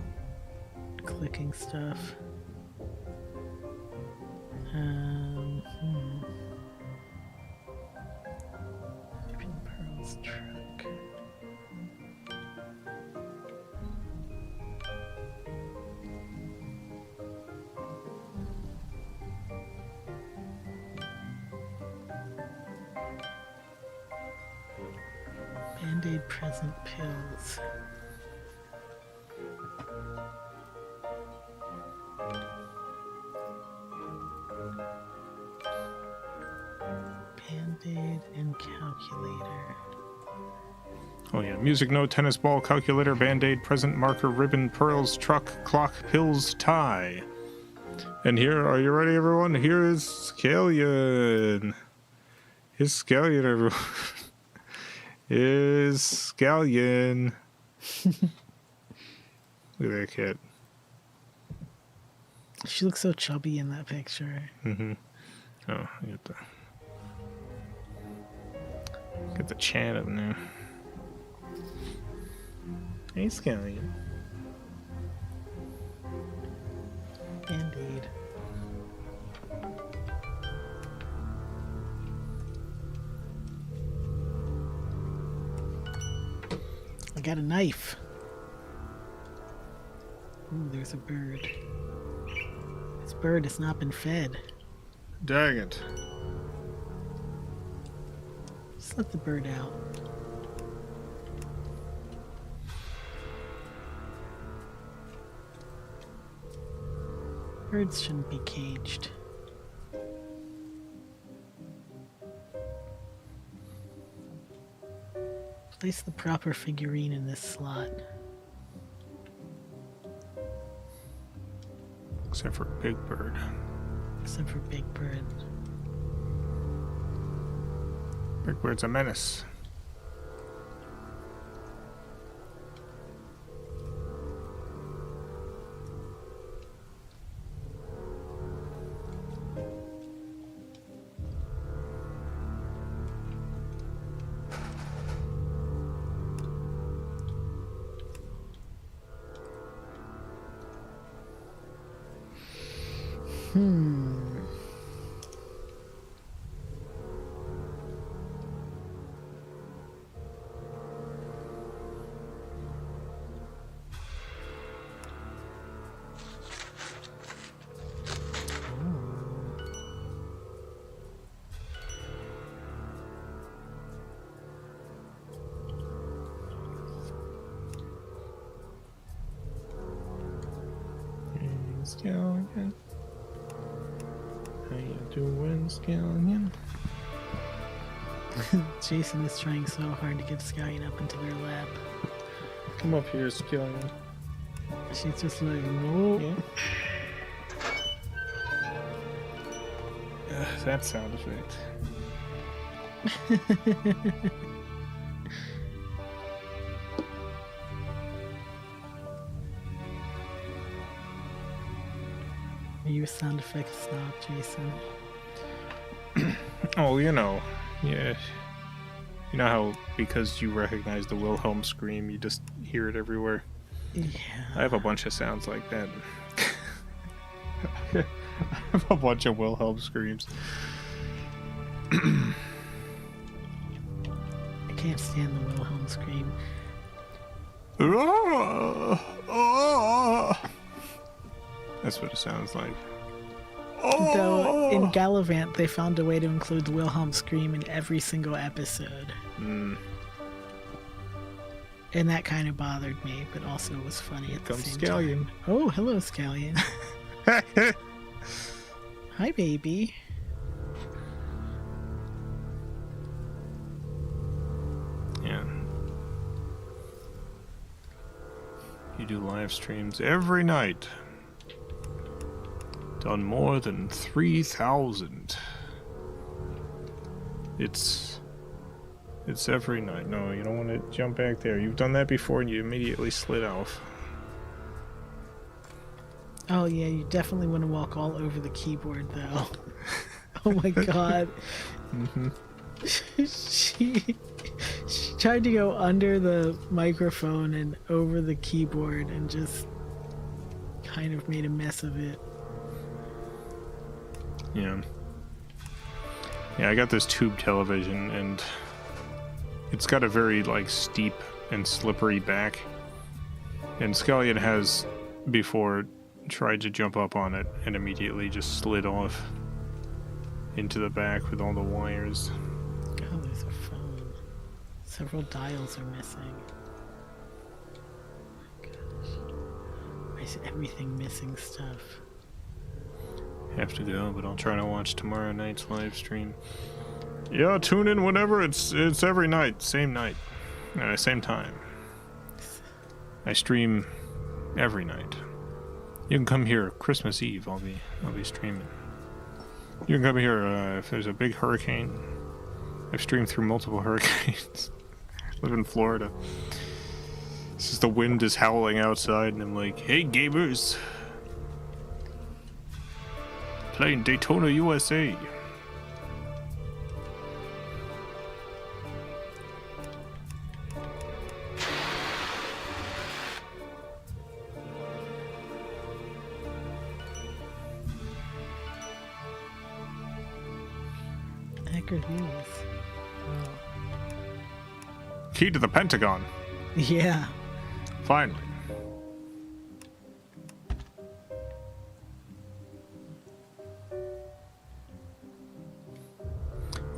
clicking stuff. Pearl's truck. Band-Aid present pills. Band-Aid and calculator. Oh yeah, music note, tennis ball, calculator, band-aid, present, marker, ribbon, pearls, truck, clock, pills, tie. And here, are you ready, everyone? Here is Scallion. Here's Scallion, everyone. Is Scallion. Look at that cat. She looks so chubby in that picture. Mm-hmm. Oh, I get the chat up now. Hey, Scallion. Band-Aid. I got a knife. Ooh, there's a bird. This bird has not been fed. Dang it. Just let the bird out. Birds shouldn't be caged. Place the proper figurine in this slot. Except for Big Bird. Except for Big Bird. Big Bird's a menace. Scallion. How you doing, Scallion? Jason is trying so hard to get Scallion up into their lap. Come up here, Scallion. She's just like, no. Yeah. That sound effect. You sound effect snob, Jason. Oh, you know. Yeah. You know how because you recognize the Wilhelm scream, you just hear it everywhere? Yeah. I have a bunch of sounds like that. I have a bunch of Wilhelm screams. I can't stand the Wilhelm scream. That's what it sounds like. Though in Gallivant, they found a way to include the Wilhelm scream in every single episode. Mm. And that kind of bothered me, but also was funny at the Comes same Scallion. time. Oh, hello, Scallion. Hi, baby. Yeah. You do live streams every night. Done more than 3,000. It's every night. No, you don't want to jump back there. You've done that before and you immediately slid off. Oh, yeah, you definitely want to walk all over the keyboard, though. Oh my god. She tried to go under the microphone and over the keyboard and just kind of made a mess of it. Yeah. Yeah, I got this tube television and it's got a very like steep and slippery back. And Scallion has before tried to jump up on it and immediately just slid off into the back with all the wires. Oh, there's a phone. Several dials are missing. Oh my gosh. Why is everything missing stuff? Have to go, but I'll try to watch tomorrow night's live stream. Yeah, tune in whenever. It's every night, same night, same time. I stream every night. You can come here Christmas Eve. I'll be streaming. You can come here if there's a big hurricane. I've streamed through multiple hurricanes. I live in Florida. It's just the wind is howling outside, and I'm like, "Hey, gamers, playing Daytona, USA." Hacker News. Key to the Pentagon. Yeah. Finally.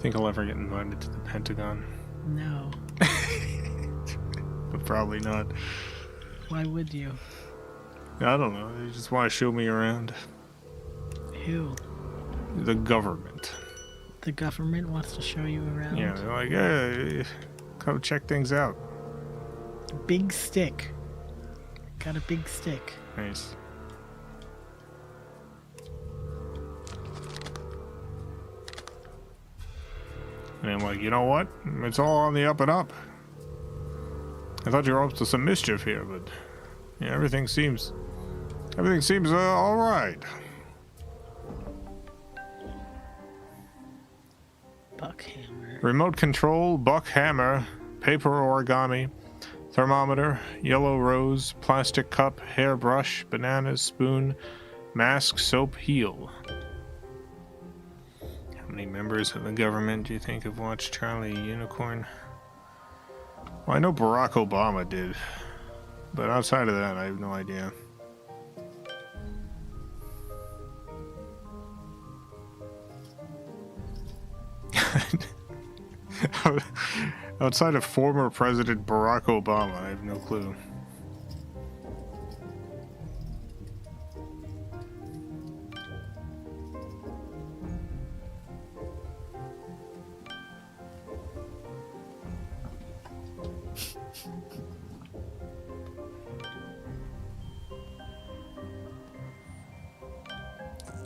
Think I'll ever get invited to the Pentagon? No. But probably not. Why would you? I don't know. They just want to show me around. Who? The government. The government wants to show you around? Yeah, they're like, hey, come check things out. Big stick. Got a big stick. Nice. And I'm like, you know what? It's all on the up and up. I thought you were up to some mischief here, but yeah, everything seems all right. Buckhammer. Remote control, buck hammer, paper origami, thermometer, yellow rose, plastic cup, hairbrush, bananas, spoon, Mask, soap, heal. How many members of the government do you think have watched Charlie Unicorn? Well, I know Barack Obama did, but outside of that, I have no idea. Outside of former President Barack Obama, I have no clue.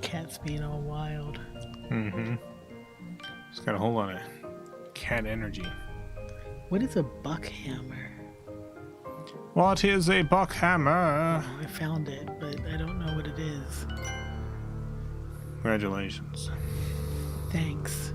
Cat's being all wild. Mm-hmm. It's got a whole lot of cat energy. What is a buckhammer? What is a buckhammer? Oh, I found it, but I don't know what it is. Congratulations. Thanks.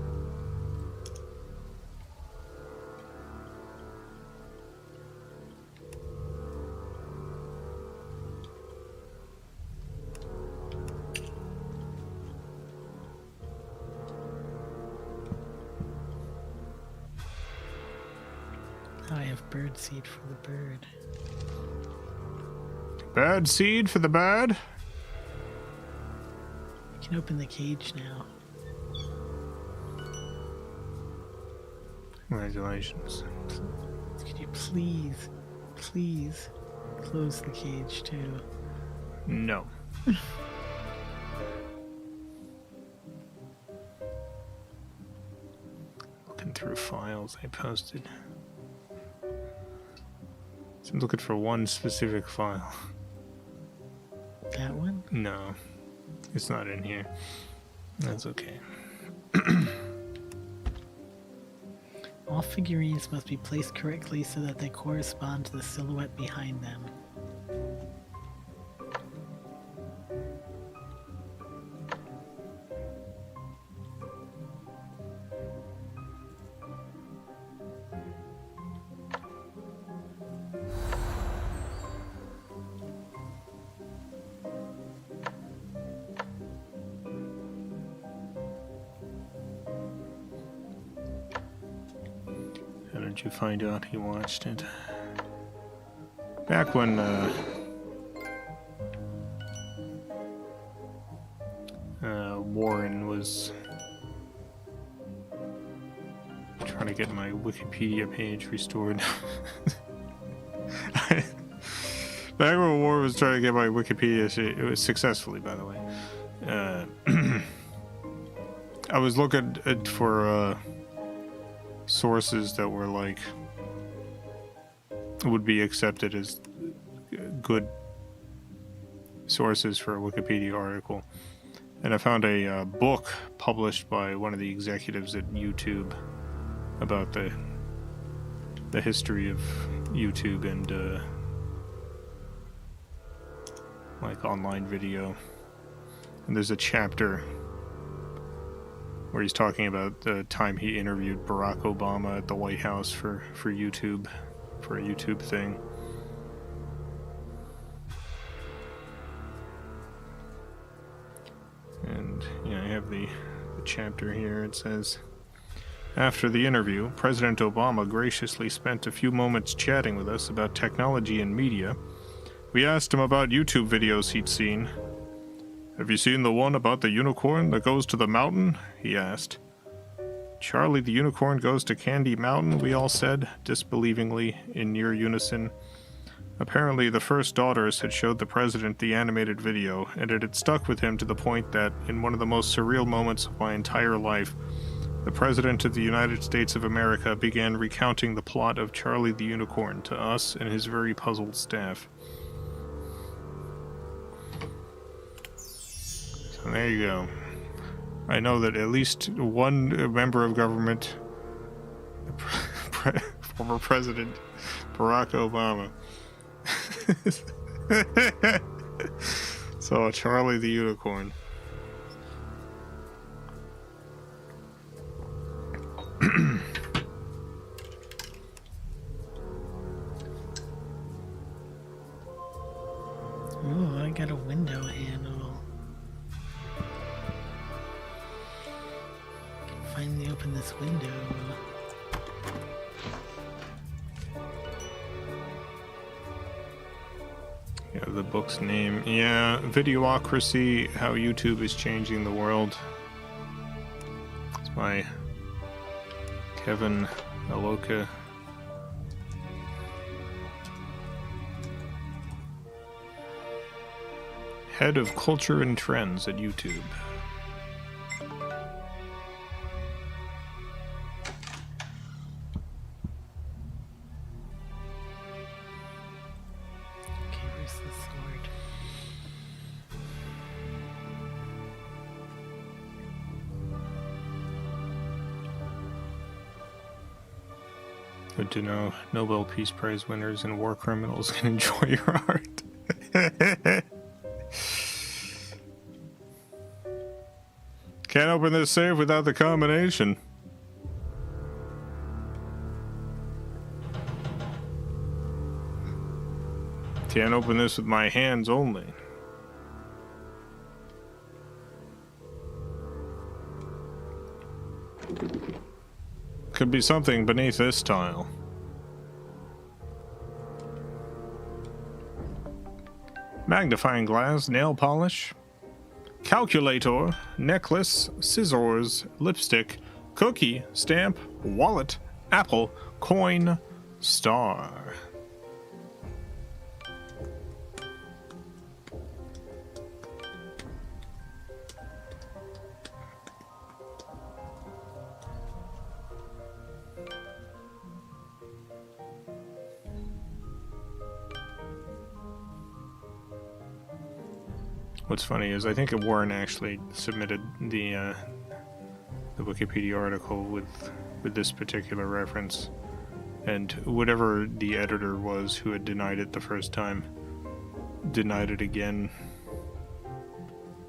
I have bird seed for the bird. Bird seed for the bird? You can open the cage now. Congratulations. Could you please close the cage too? No. Looking through files I posted. So I'm looking for one specific file. That one? No, it's not in here. That's okay. All figurines must be placed correctly so that they correspond to the silhouette behind them. How did you find out he watched it? Back when Warren was trying to get my Wikipedia page restored. Back when Warren was trying to get my Wikipedia, it was successfully, by the way. I was looking for sources that were like would be accepted as good sources for a Wikipedia article, and I found a book published by one of the executives at YouTube about the history of YouTube and like online video, and there's a chapter where he's talking about the time he interviewed Barack Obama at the White House for YouTube, for a YouTube thing. And yeah, I have the chapter here. It says, after the interview, President Obama graciously spent a few moments chatting with us about technology and media. We asked him about YouTube videos he'd seen. Have you seen the one about the unicorn that goes to the mountain? He asked. Charlie the Unicorn Goes to Candy Mountain, we all said, disbelievingly, in near unison. Apparently, the First Daughters had showed the president the animated video, and it had stuck with him to the point that, in one of the most surreal moments of my entire life, the President of the United States of America began recounting the plot of Charlie the Unicorn to us and his very puzzled staff. So there you go. I know that at least one member of government, former President Barack Obama, saw Charlie the Unicorn. Oh, I got a window handle. this window. Yeah, the book's name. Yeah, Videocracy, How YouTube is Changing the World. It's by Kevin Aloka. Head of Culture and Trends at YouTube. Okay, where's the sword? Good to know. Nobel Peace Prize winners and war criminals can enjoy your art. Can't open this safe without the combination. Can't open this with my hands only. Could be something beneath this tile. Magnifying glass, nail polish, calculator, necklace, scissors, lipstick, cookie, stamp, wallet, apple, coin, star. What's funny is I think Warren actually submitted the Wikipedia article with this particular reference, and whatever the editor was who had denied it the first time denied it again.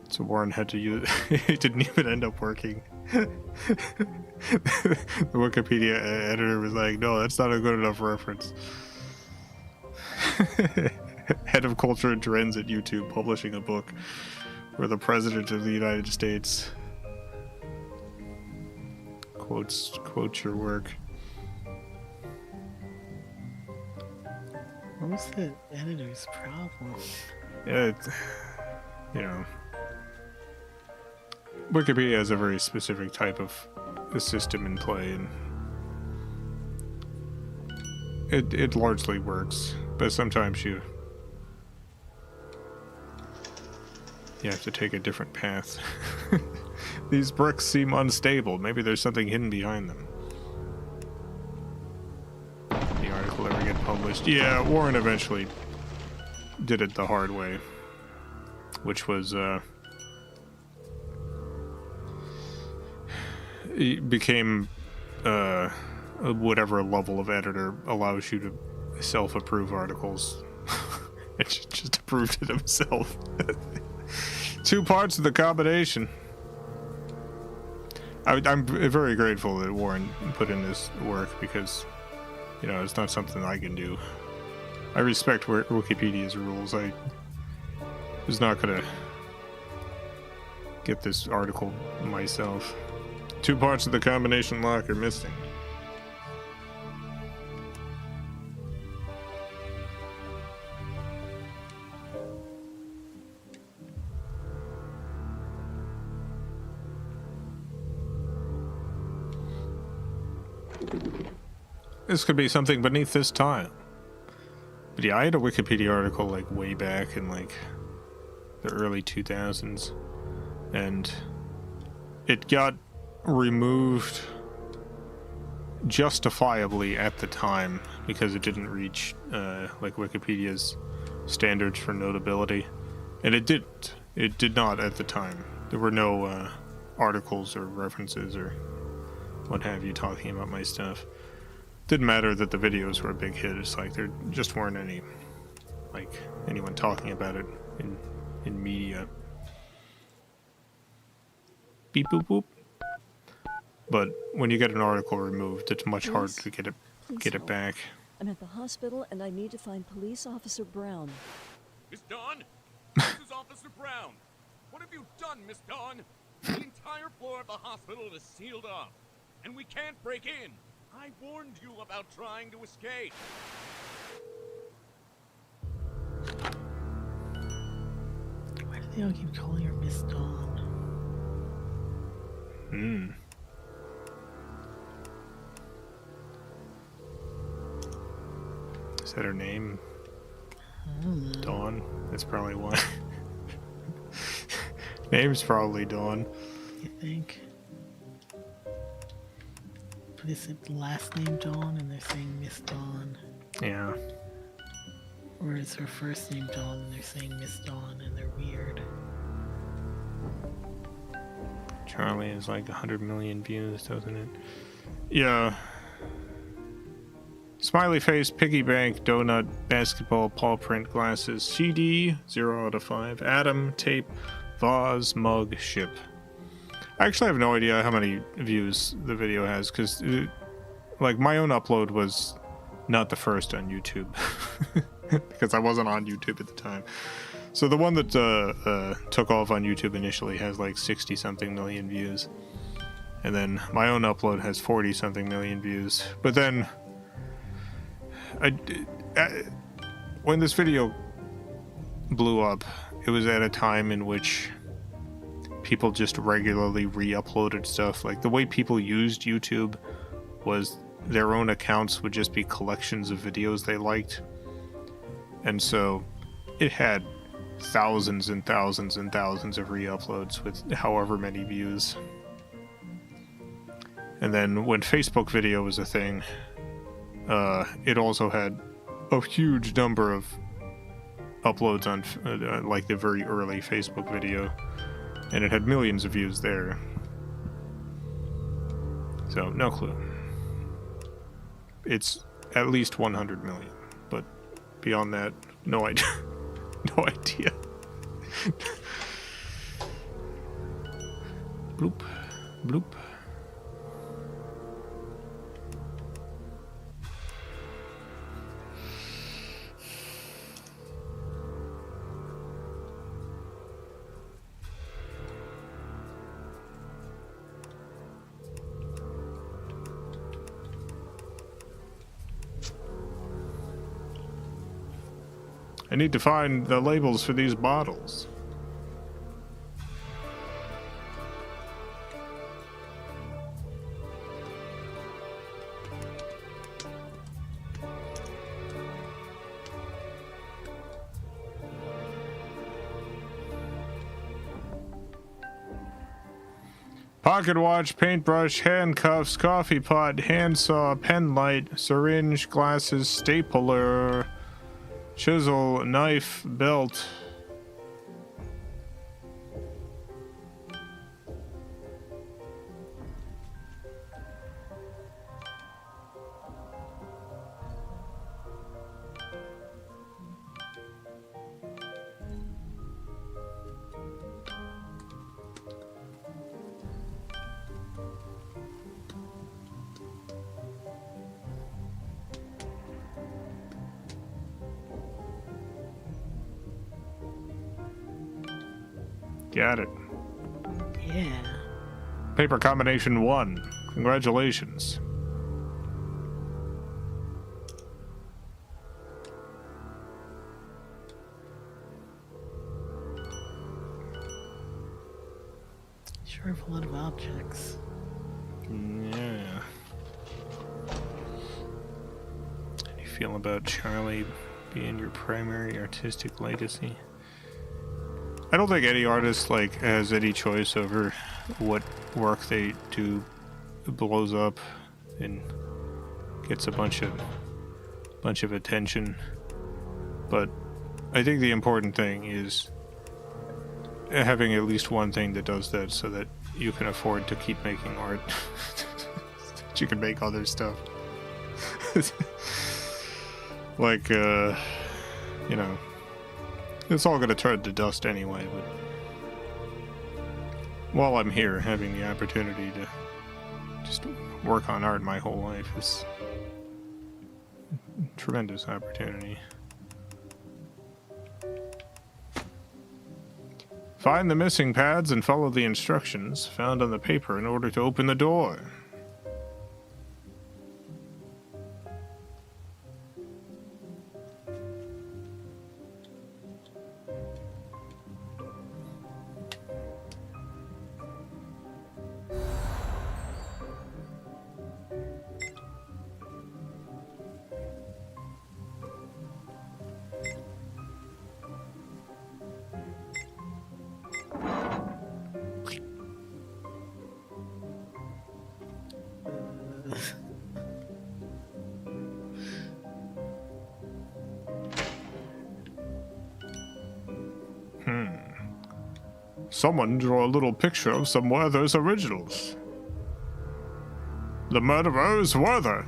So Warren had to use it. Didn't even end up working. The Wikipedia editor was like, "No, that's not a good enough reference." Head of Culture and Trends at YouTube publishing a book where the President of the United States quotes your work. What was the editor's problem? Yeah, you know, Wikipedia has a very specific type of a system in play, and it largely works, but sometimes you have to take a different path. These bricks seem unstable. Maybe there's something hidden behind them. The article ever get published? Yeah, Warren eventually did it the hard way, which was it became whatever level of editor allows you to self-approve articles. It just approved it himself. 2 parts of the combination. I'm very grateful that Warren put in this work because, you know, it's not something I can do. I respect Wikipedia's rules. I was not gonna get this article myself. 2 parts of the combination lock are missing. This could be something beneath this tile. But yeah, I had a Wikipedia article like way back in like the early 2000s, and it got removed justifiably at the time because it didn't reach like Wikipedia's standards for notability, and it did not at the time. There were no articles or references or what have you talking about my stuff. Didn't matter that the videos were a big hit. It's like there just weren't any, like, anyone talking about it in media. Beep boop boop. But when you get an article removed, it's much harder to get it back. I'm at the hospital and I need to find Police Officer Brown. Miss Dawn? This is Officer Brown. What have you done, Miss Dawn? The entire floor of the hospital is sealed off. and we can't break in. I warned you about trying to escape. Why do they all keep calling her Miss Dawn? Is that her name? Dawn? That's probably why. Name's probably Dawn. You think? But is it the last name Dawn and they're saying Miss Dawn? Yeah. Or is her first name Dawn and they're saying Miss Dawn and they're weird? Charlie is like 100 million views, doesn't it? Yeah. Smiley face, piggy bank, donut, basketball, paw print, glasses, CD, 0 out of 5, Adam, tape, vase, mug, ship. I actually have no idea how many views the video has, because, like, my own upload was not the first on YouTube, because I wasn't on YouTube at the time. So the one that took off on YouTube initially has like 60-something million views. And then my own upload has 40-something million views. But then, when this video blew up, it was at a time in which people just regularly re-uploaded stuff. Like, the way people used YouTube was their own accounts would just be collections of videos they liked. And so it had thousands and thousands and thousands of re-uploads with however many views. And then when Facebook video was a thing, it also had a huge number of uploads on like the very early Facebook video, and it had millions of views there. So no clue. It's at least 100 million, but beyond that, no idea. No idea. Bloop, bloop. I need to find the labels for these bottles. Pocket watch, paintbrush, handcuffs, coffee pot, handsaw, pen light, syringe, glasses, stapler, chisel, knife, belt. Got it. Yeah. Paper combination 1. Congratulations. Sure have a lot of objects. Yeah. How do you feel about Charlie being your primary artistic legacy? I don't think any artist like has any choice over what work they do blows up and gets a bunch of attention. But I think the important thing is having at least one thing that does that, so that you can afford to keep making art. That you can make other stuff. Like, you know, it's all gonna turn to dust anyway, but while I'm here, having the opportunity to just work on art my whole life is a tremendous opportunity. Find the missing pads and follow the instructions found on the paper in order to open the door. Someone draw a little picture of some Werther's originals. The murderer is Werther.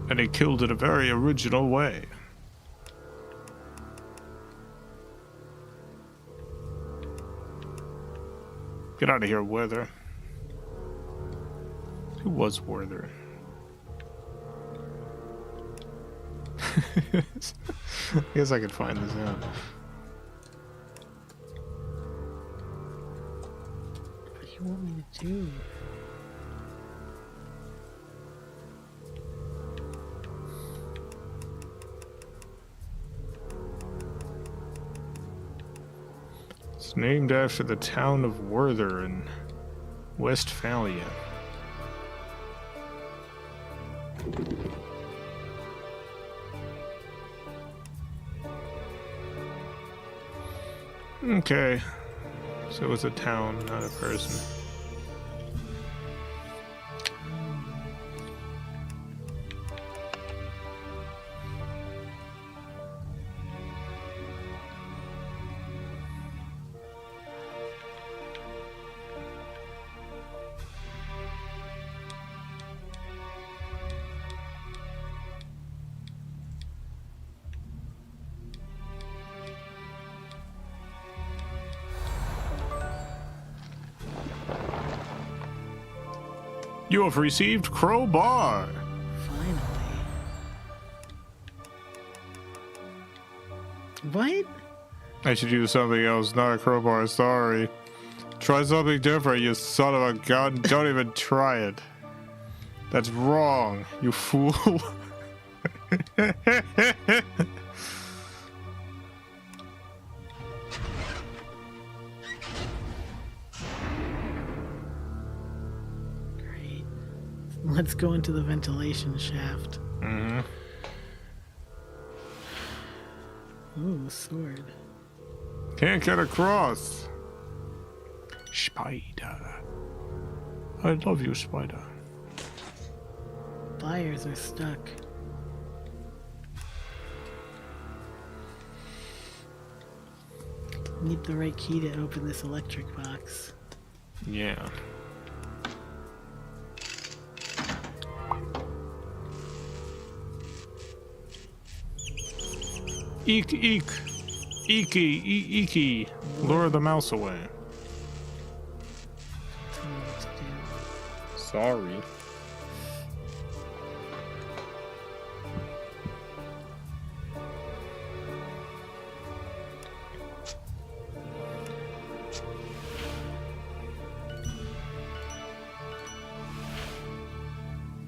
And he killed in a very original way. Get out of here, Werther. Who was Werther? I guess I could find this out. What do you want me to do? It's named after the town of Werther in Westphalia. Okay, so it's a town, not a person. You have received crowbar. Finally. What? I should use something else, not a crowbar, sorry. Try something different, you son of a gun. Don't even try it. That's wrong, you fool. Great. Let's go into the ventilation shaft. Mm-hmm. Ooh, sword. Can't get across. Spider. I love you, Spider. Pliers are stuck. Need the right key to open this electric box. Yeah. Eek, eek. Eeky, eeky. Lure the mouse away. Tell me what to do. Sorry.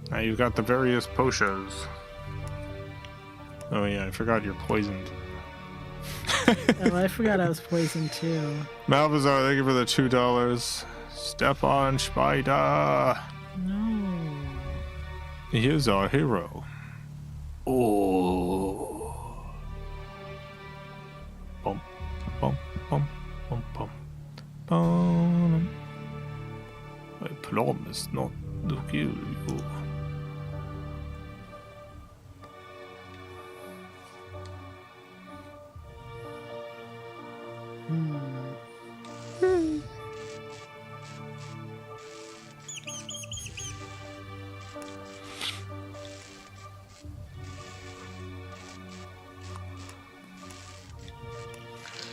Now you've got the various potions. Oh yeah, I forgot you're poisoned. Oh, I forgot I was poisoned too. Malvazar, thank you for the $2. Step on Spider. No. He is our hero. Oh. Bum, bum, bum, bum, bum, bum. I promise not to kill you.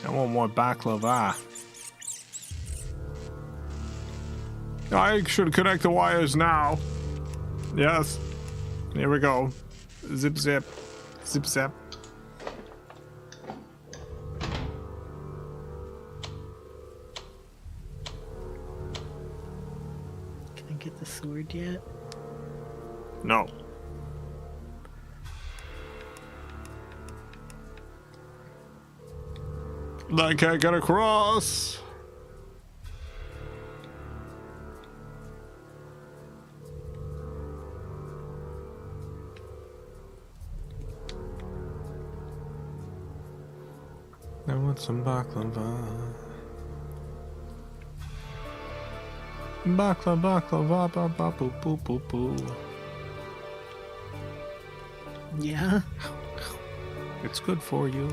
I want more baklava. I should connect the wires now. Yes. Here we go. Zip zip. Zip zap. Can I get the sword yet? No. I can't get across. I want some baklava. Baklava, ba ba boo boo boo boo. Yeah. It's good for you,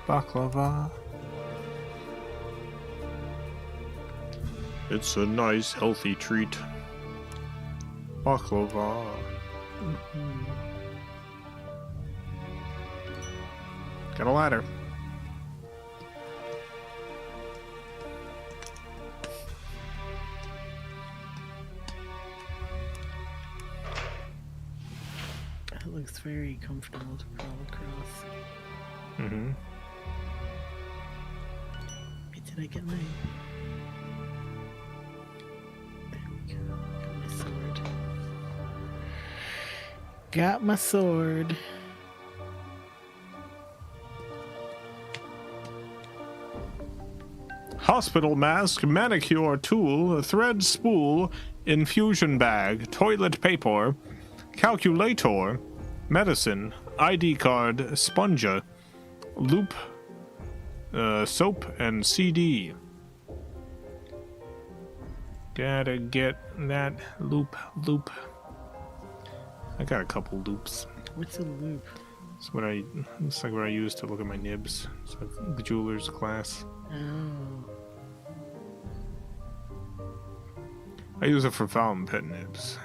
baklava. It's a nice, healthy treat. Baklava. Got a ladder. It looks very comfortable to crawl across. Mm-hmm. Wait, did I get my... There we go. Got my sword. Got my sword. Hospital mask, manicure tool, thread spool, infusion bag, toilet paper, calculator, medicine, ID card, sponger, loop, soap, and CD. Gotta get that loop. I got a couple loops. What's a loop? It's what it's like what I use to look at my nibs. It's like the jeweler's glass. Oh. I use it for fountain pen nibs.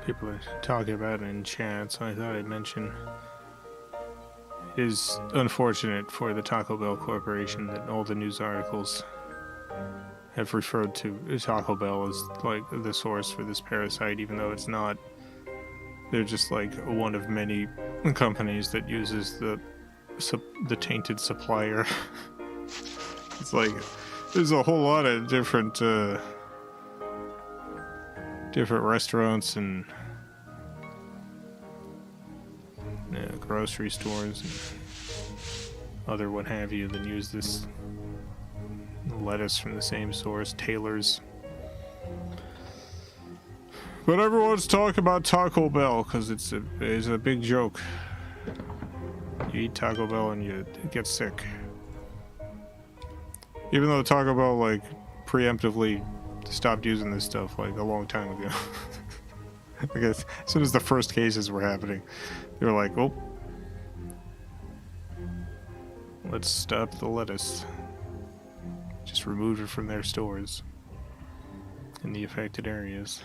People are talking about it in chat, so I thought I'd mention. It is unfortunate for the Taco Bell Corporation that all the news articles have referred to Taco Bell as like the source for this parasite, even though it's not. They're just like one of many companies that uses the tainted supplier. It's like there's a whole lot of different restaurants and grocery stores and other what have you that use this lettuce from the same source, Taylor's. But everyone's talking about Taco Bell because it's a big joke. You eat Taco Bell and you get sick. Even though Taco Bell like preemptively stopped using this stuff like a long time ago. I guess as soon as the first cases were happening, they were like, "Oh, let's stop the lettuce." Just removed it from their stores in the affected areas.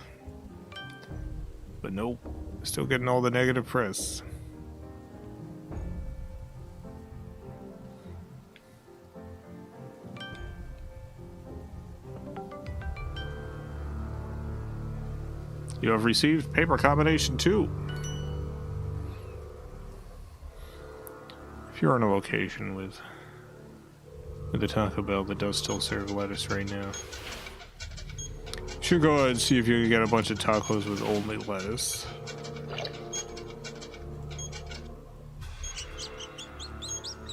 But nope, still getting all the negative press. You have received paper combination 2. If you're in a location with a Taco Bell that does still serve lettuce right now, you should go ahead and see if you can get a bunch of tacos with only lettuce.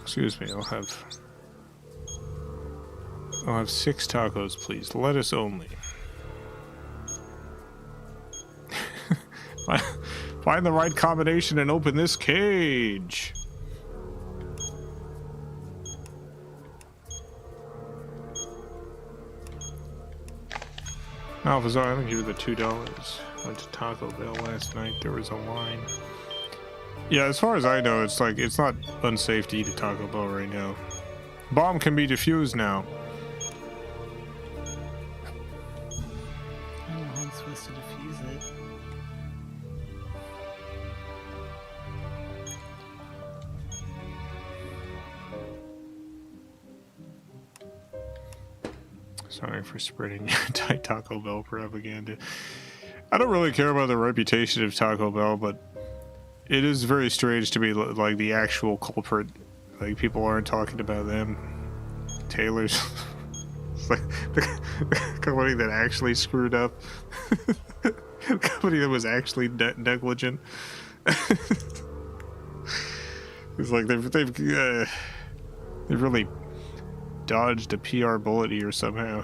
Excuse me, I'll have 6 tacos, please. Lettuce only. Find the right combination and open this cage. Alphazar, I'm gonna give you the $2. Went to Taco Bell last night. There was a line. Yeah, as far as I know, it's like it's not unsafe to eat a Taco Bell right now. Bomb can be defused now. I don't know how I'm supposed to defuse it. Sorry for spreading Taco Bell propaganda. I don't really care about the reputation of Taco Bell, but it is very strange to be like the actual culprit. Like people aren't talking about them. Taylor's it's like the company that actually screwed up. A company that was actually negligent. It's like they've really dodged a PR bullet here somehow.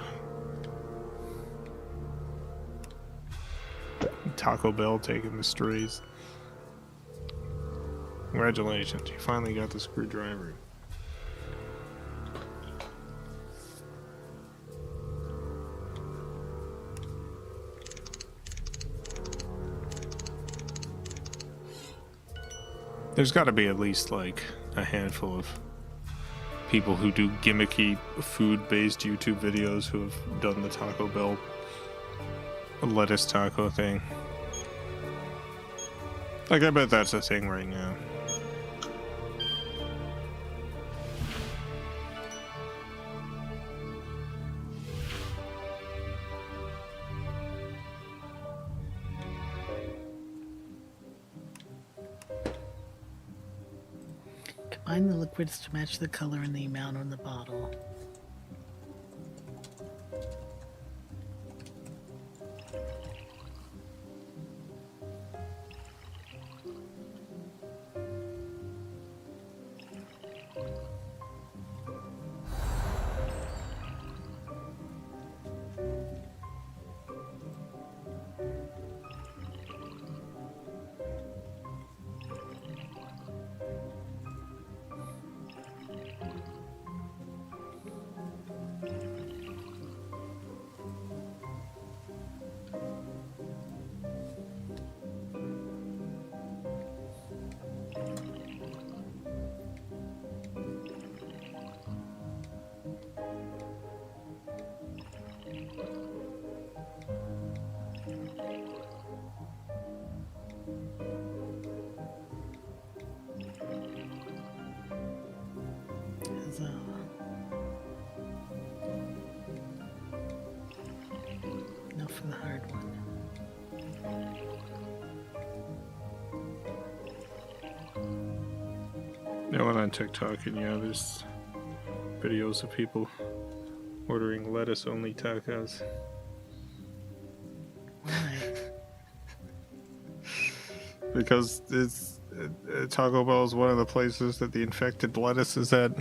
Taco Bell taking the strays. Congratulations, you finally got the screwdriver. There's got to be at least like a handful of people who do gimmicky food-based YouTube videos who have done the Taco Bell lettuce taco thing. Like, I bet that's a thing right now. Combine the liquids to match the color and the amount on the bottle. Enough for the hard one. I went on TikTok and yeah, there's videos of people ordering lettuce-only tacos. Why? Because it's Taco Bell is one of the places that the infected lettuce is at.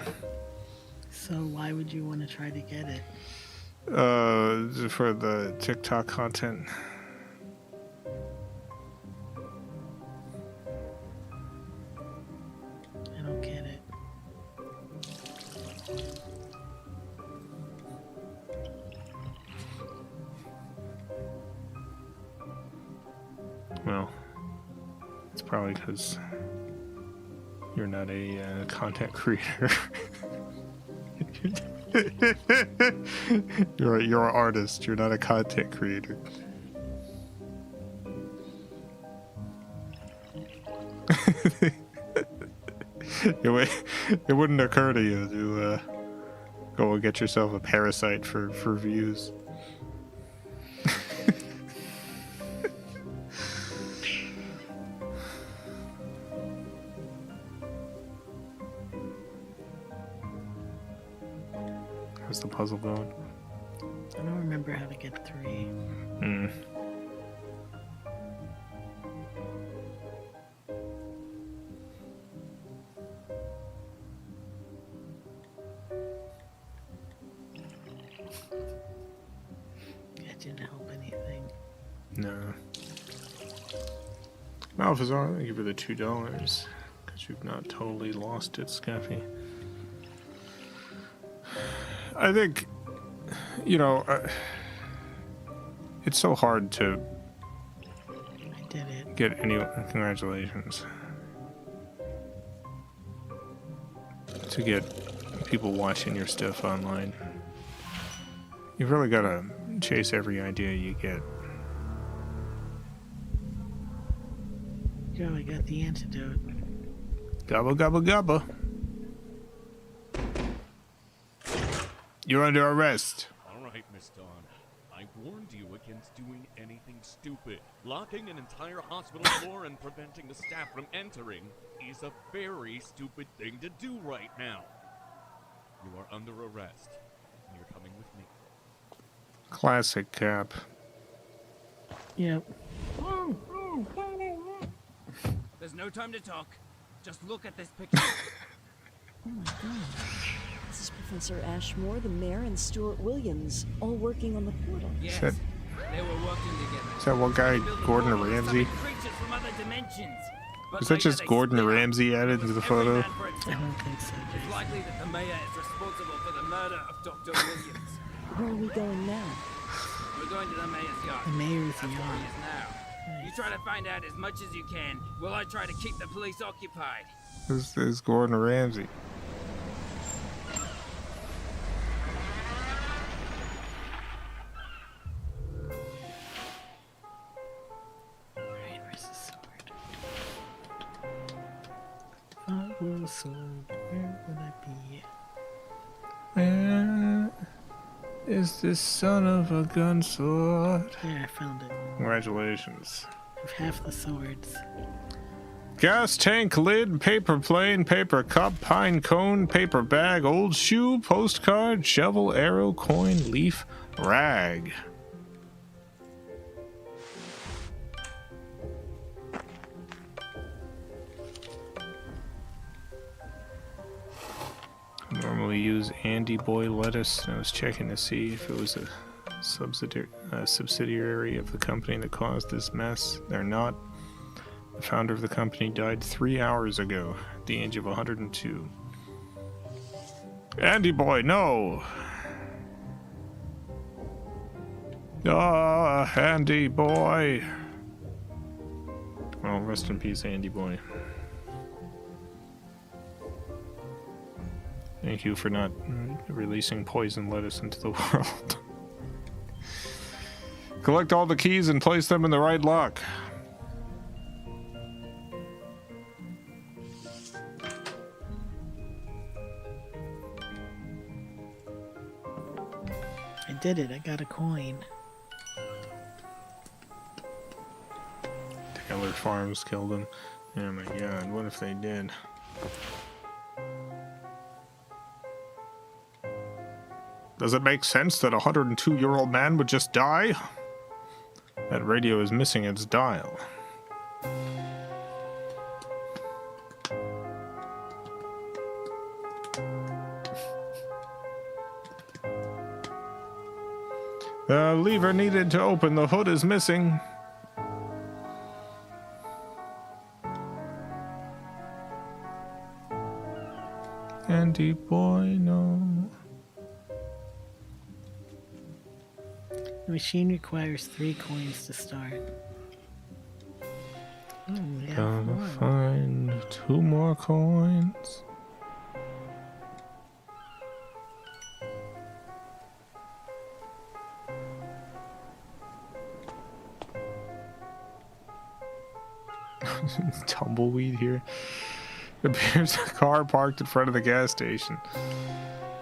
So why would you want to try to get it? For the TikTok content. I don't get it. Well, it's probably because you're not a content creator. You're an artist. You're not a content creator. It wouldn't occur to you to go and get yourself a parasite for views. How's the puzzle going? I don't remember how to get 3. That didn't help anything. No. Malphazar, I'll give you the $2 because you've not totally lost it, Scaffy. I think, you know, it's so hard to I did it. get any. Congratulations. To get people watching your stuff online. You've really got to chase every idea you get. Yo, I got the antidote. Gobble, gobble, gobble. You're under arrest. All right, Miss Dawn. I warned you against doing anything stupid. Locking an entire hospital floor and preventing the staff from entering is a very stupid thing to do right now. You are under arrest, and you're coming with me. Classic Cap. Yep. There's no time to talk. Just look at this picture. Oh my god. This is Professor Ashmore, the mayor, and Stuart Williams, all working on the portal. Yes, Shit. they were working together. Is that one guy, Gordon Ramsay? Creatures from other dimensions. But Is that later just they Gordon split up. Ramsay added to the photo? I don't think so. It's likely that the mayor is responsible for the murder of Dr. Williams. Where are we going now? We're going to the mayor's yard. The mayor's That's where he yard. is now. You try to find out as much as you can, while I try to keep the police occupied. This is Gordon Ramsay. Alright, where's the sword? Follow the sword, where would I be? Where is this son of a gun sword? There, I found it. Congratulations. I have half the swords. Gas tank lid, paper plane, paper cup, pine cone, paper bag, old shoe, postcard, shovel, arrow, coin, leaf, rag. I normally use Andy Boy lettuce, and I was checking to see if it was a subsidiary of the company that caused this mess. They're not. The founder of the company died 3 hours ago at the age of 102. Andy Boy, no! Ah, Andy Boy! Well, rest in peace, Andy Boy. Thank you for not releasing poison lettuce into the world. Collect all the keys and place them in the right lock. I did it, I got a coin. Taylor Farms killed him. Oh my god, what if they did? Does it make sense that a 102-year-old man would just die? That radio is missing its dial. The lever needed to open the hood is missing. Andy Boy, no. The machine requires 3 coins to start. Oh, yeah. Gotta find 2 more coins. Tumbleweed here. Appears a car parked in front of the gas station.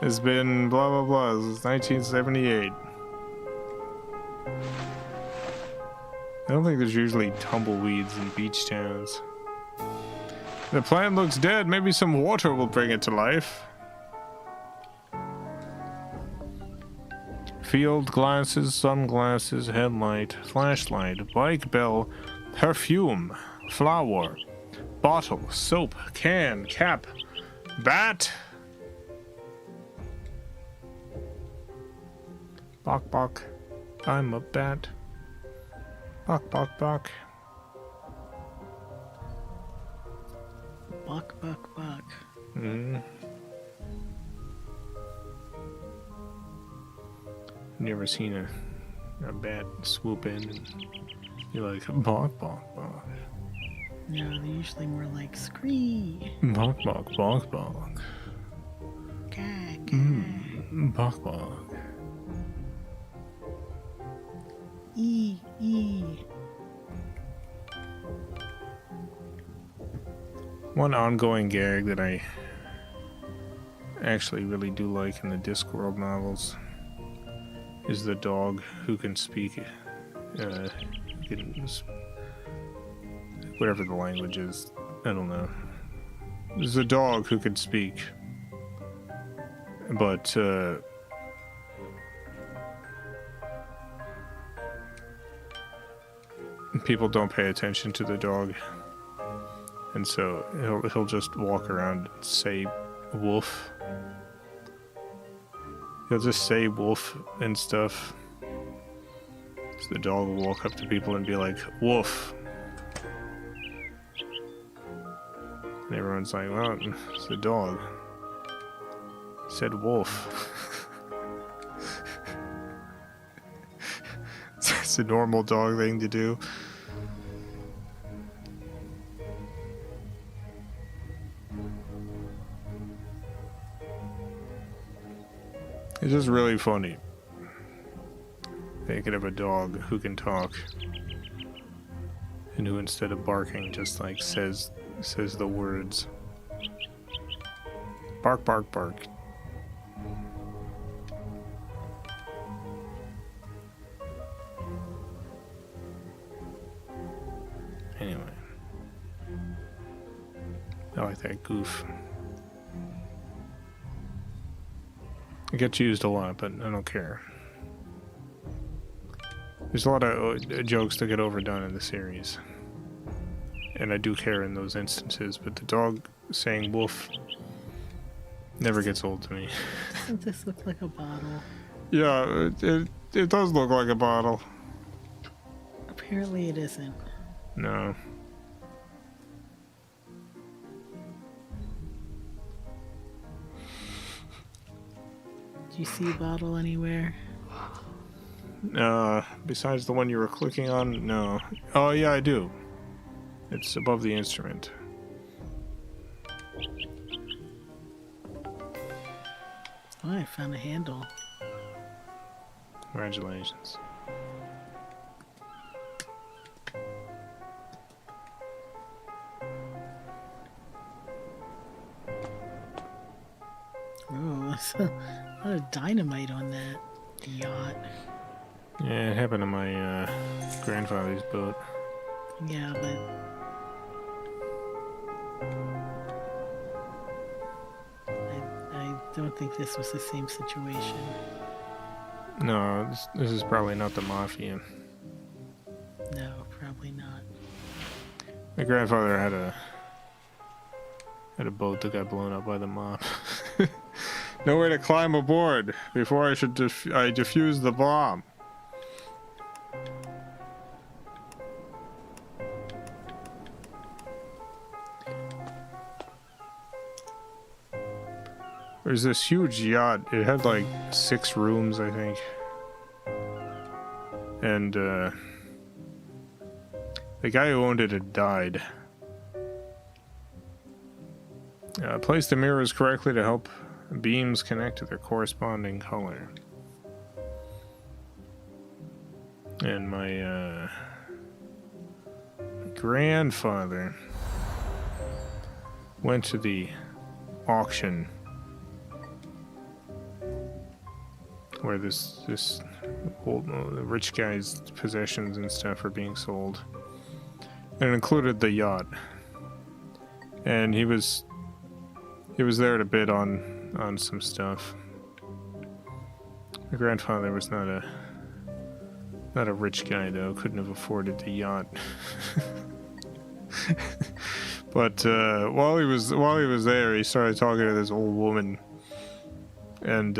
It's been blah blah blah since 1978. I don't think there's usually tumbleweeds in beach towns. The plant looks dead. Maybe some water will bring it to life. Field glasses, sunglasses, headlight, flashlight, bike bell, perfume, flower, bottle, soap, can, cap, bat. Bok bok, I'm a bat. Bok bok bok. Buck, buck, buck. Never seen a bat swoop in and be like, bok bok bok. No, they're usually more like scree. Bok bok bok bok. Gag. Bok bok. E. One ongoing gag that I actually really do like in the Discworld novels is the dog who can speak, whatever the language is, I don't know. There's a dog who can speak, but people don't pay attention to the dog, and so he'll just walk around and say woof. He'll just say woof and stuff. So the dog will walk up to people and be like, woof. And everyone's like, well, it's the dog. He said wolf. It's a normal dog thing to do. It's just really funny. Thinking of a dog who can talk. And who instead of barking just like says the words. Bark, bark, bark. Anyway. I like that goof. It gets used a lot, but I don't care. There's a lot of jokes that get overdone in the series. And I do care in those instances, but the dog saying woof never gets old to me. Doesn't this look like a bottle? Yeah, it does look like a bottle. Apparently it isn't. No. Do you see a bottle anywhere? Besides the one you were clicking on, no. Oh yeah, I do. It's above the instrument. Oh, I found a handle. Congratulations. Oh, there's a lot of dynamite on that yacht. Yeah, it happened to my grandfather's boat. Yeah, but I don't think this was the same situation. No, this is probably not the mafia. No, probably not. My grandfather had a boat that got blown up by the mob. Nowhere to climb aboard before I defuse the bomb. There's this huge yacht. It had like 6 rooms, I think. And the guy who owned it had died. Place the mirrors correctly to help beams connect to their corresponding color. And my grandfather went to the auction where this old rich guy's possessions and stuff are being sold, and it included the yacht. And he was there to bid on some stuff. My grandfather was not a rich guy though, couldn't have afforded the yacht. But while he was there, he started talking to this old woman, and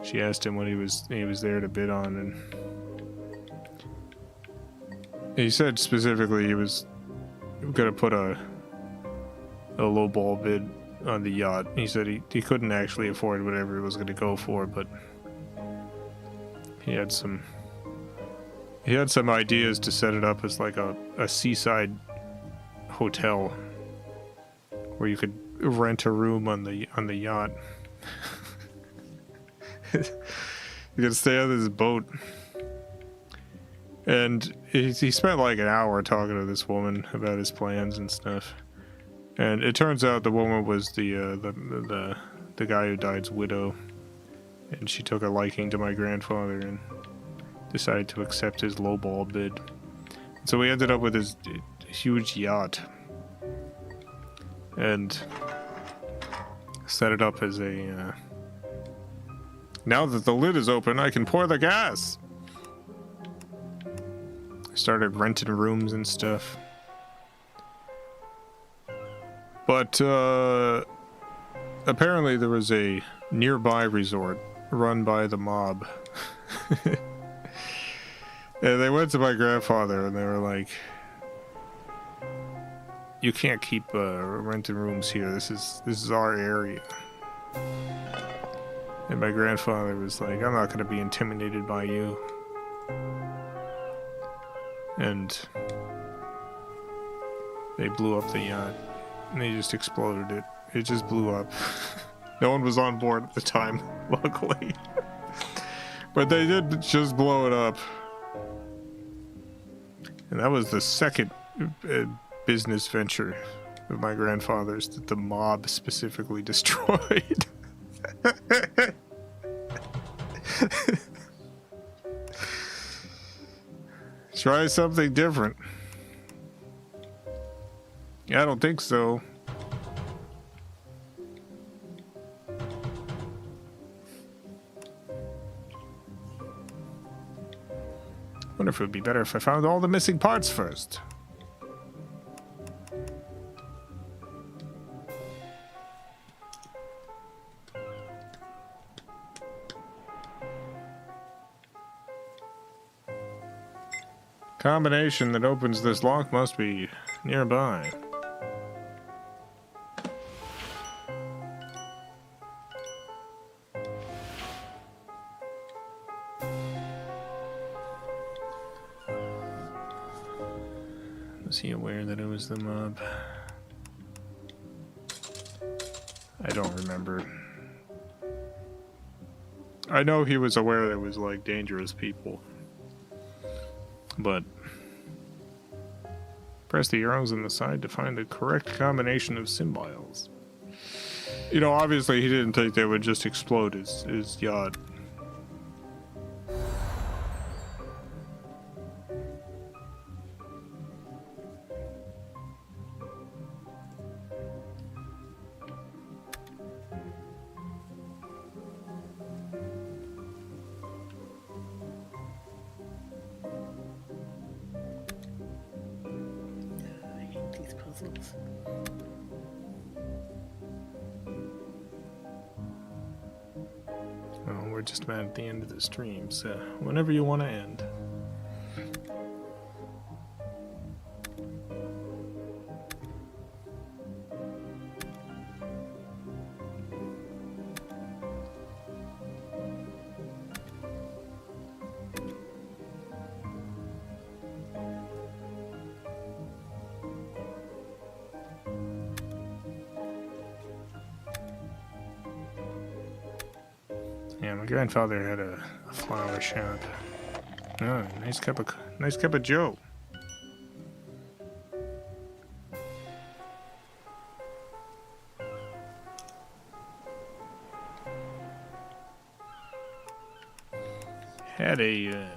she asked him what he was there to bid on, and he said specifically he was gonna put a lowball bid on the yacht. He said he couldn't actually afford whatever it was gonna go for, but he had some ideas to set it up as like a seaside hotel where you could rent a room on the yacht. You could stay on this boat. And he spent like an hour talking to this woman about his plans and stuff. And it turns out the woman was the guy who died's widow. And she took a liking to my grandfather and decided to accept his lowball bid. So we ended up with this huge yacht. And set it up as a... now that the lid is open, I can pour the gas! Started renting rooms and stuff. But apparently there was a nearby resort run by the mob. And they went to my grandfather and they were like, you can't keep renting rooms here. This is our area. And my grandfather was like, I'm not going to be intimidated by you. And they blew up the yacht. And they just exploded it. It just blew up. No one was on board at the time, luckily. But they did just blow it up. And that was the second business venture of my grandfather's that the mob specifically destroyed. Try something different. Yeah, I don't think so. Wonder if it would be better if I found all the missing parts first. Combination that opens this lock must be nearby. Was he aware that it was the mob? I don't remember. I know he was aware it was like dangerous people. But press the arrows on the side to find the correct combination of symbols. You know, obviously he didn't think they would just explode his yacht. Well, we're just about at the end of the stream, so whenever you want to end. Yeah, my grandfather had a flower shop. Oh, nice cup of Joe. Had a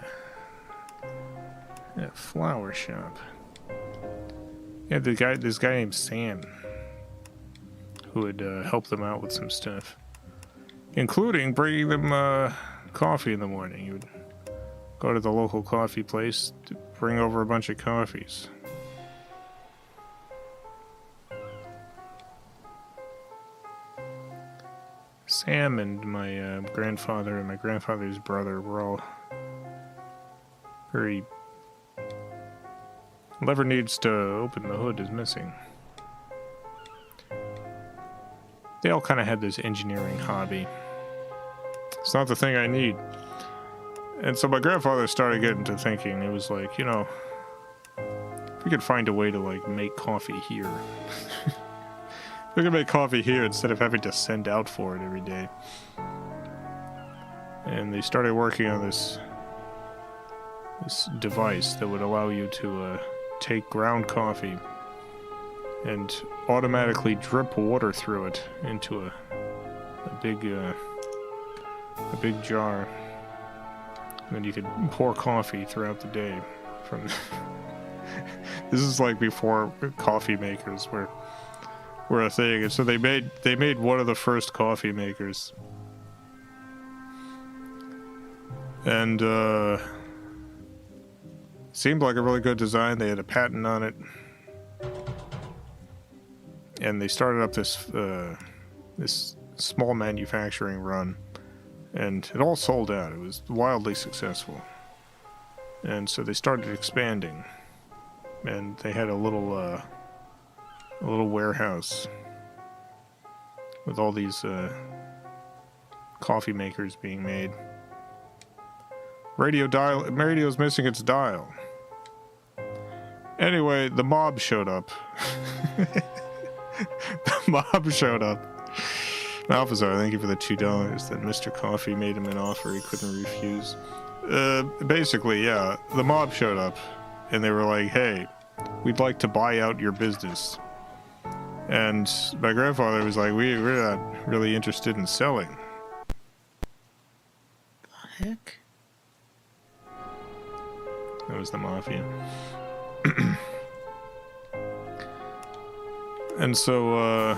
flower shop. Yeah, this guy named Sam, who would help them out with some stuff. Including bringing them coffee in the morning. He would go to the local coffee place to bring over a bunch of coffees. Sam and my grandfather and my grandfather's brother were all very... Lever needs to open the hood is missing. They all kind of had this engineering hobby. It's not the thing I need. And so my grandfather started getting to thinking, it was like, you know, if we could find a way to, like, make coffee here. We could make coffee here instead of having to send out for it every day. And they started working on this device that would allow you to take ground coffee and automatically drip water through it into a big jar. And then you could pour coffee throughout the day. From this is like before coffee makers were a thing, and so they made one of the first coffee makers. And Seemed like a really good design. They had a patent on it. And they started up this this small manufacturing run, and it all sold out. It was wildly successful. And so they started expanding, and they had a little warehouse with all these coffee makers being made. Radio's missing its dial. Anyway, the mob showed up. The mob showed up. Alphazar, thank you for the $2 that Mr. Coffee made him an offer he couldn't refuse. Basically, yeah, the mob showed up, and they were like, hey, we'd like to buy out your business. And my grandfather was like, we're not really interested in selling. The heck? That was the mafia. And so,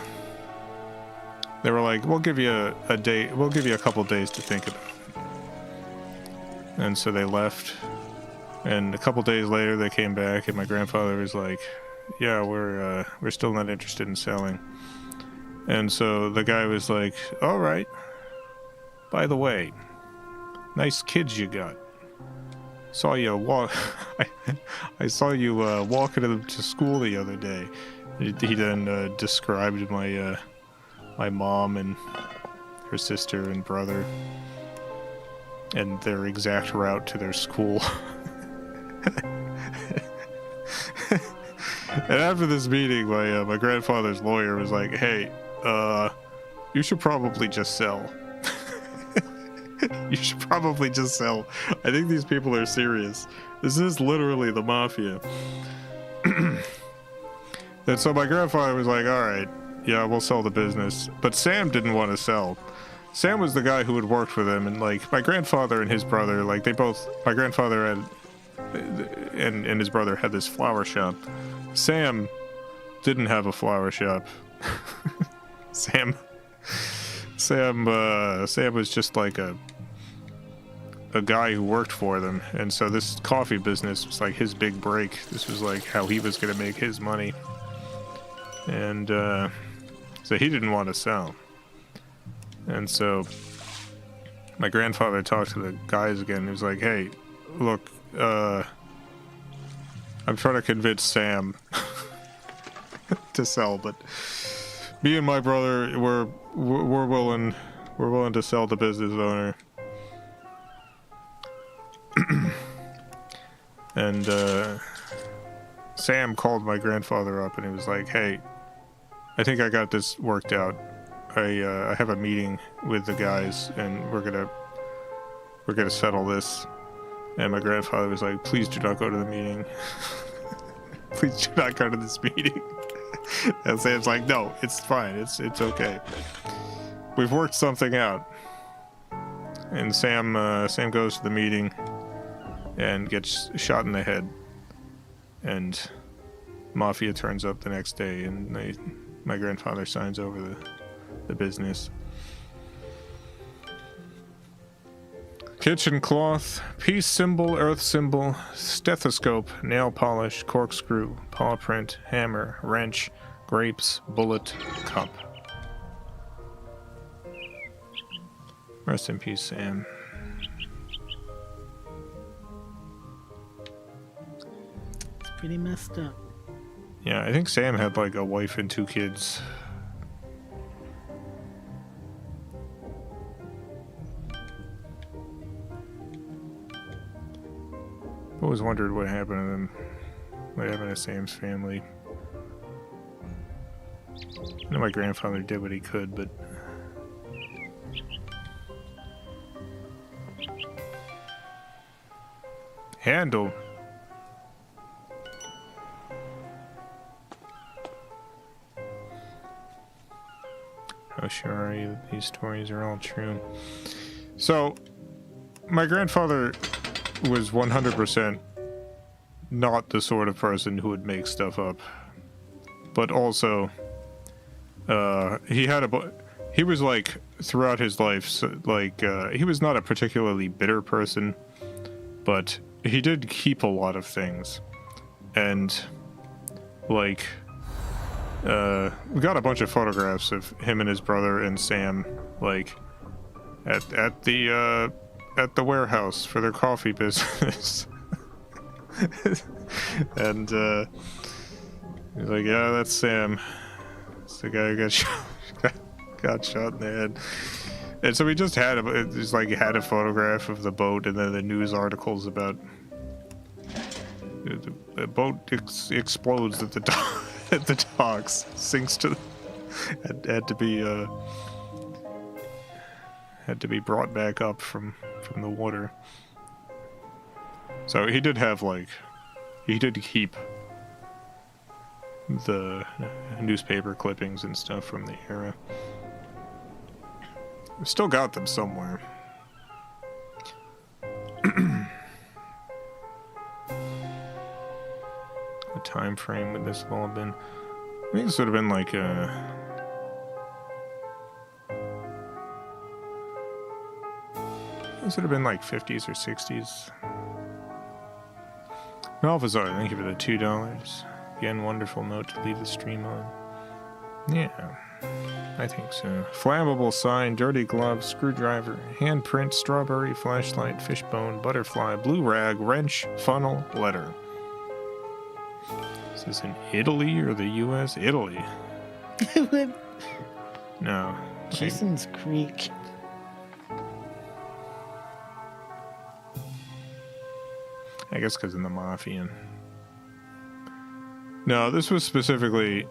they were like, we'll give you a day, we'll give you a couple days to think about it. And so they left, and a couple days later they came back, and my grandfather was like, yeah, we're still not interested in selling. And so the guy was like, all right, by the way, nice kids you got. Saw you walk. I saw you walking to school the other day. He then described my my mom and her sister and brother and their exact route to their school. And after this meeting, my grandfather's lawyer was like, "Hey, you should probably just sell." You should probably just sell. I think these people are serious. This is literally the mafia. And so my grandfather was like, all right, yeah, we'll sell the business. But Sam didn't want to sell. Sam was the guy who had worked with him. And like my grandfather and his brother, like they both, my grandfather had, and his brother had this flower shop. Sam didn't have a flower shop. Sam was just like a guy who worked for them, and so this coffee business was like his big break. This was like how he was going to make his money, and so he didn't want to sell. And so my grandfather talked to the guys again. He was like, "Hey, look, I'm trying to convince Sam to sell, but me and my brother, we're willing to sell the business owner." And Sam called my grandfather up and he was like, "Hey, I think I got this worked out. I have a meeting with the guys and we're gonna settle this." And my grandfather was like, "Please do not go to the meeting." "Please do not go to this meeting." And Sam's like, "No, it's fine. It's okay. We've worked something out." And Sam goes to the meeting and gets shot in the head. And Mafia turns up the next day, and my grandfather signs over the business. Kitchen cloth, peace symbol, earth symbol, stethoscope, nail polish, corkscrew, paw print, hammer, wrench, grapes, bullet, cup. Rest in peace, Sam. It's pretty messed up. Yeah, I think Sam had like a wife and 2 kids. Always wondered what happened to them. What happened to Sam's family. I know my grandfather did what he could, but handle. How sure are you that these stories are all true? So, my grandfather was 100% not the sort of person who would make stuff up. But also, he was like, throughout his life, so, like, he was not a particularly bitter person, but he did keep a lot of things, and like we got a bunch of photographs of him and his brother and Sam, like at the warehouse for their coffee business. And he's like, yeah, that's Sam. It's the guy who got shot in the head. And so we just had had a photograph of the boat, and then the news articles about the boat explodes at the docks, sinks to had to be brought back up from the water. So he did have he did keep the newspaper clippings and stuff from the era. Still got them somewhere. What time frame would this have all been? I think this would have been like this would have been like 50s or 60s. Malvazar, thank you for the $2. Again, wonderful note to leave the stream on. Yeah, I think so. Flammable sign, dirty glove, screwdriver, handprint, strawberry, flashlight, fishbone, butterfly, blue rag, wrench, funnel, letter. Is this in Italy or the US? Italy. No. Jason's Creek. I guess because of the mafia. No, this was specifically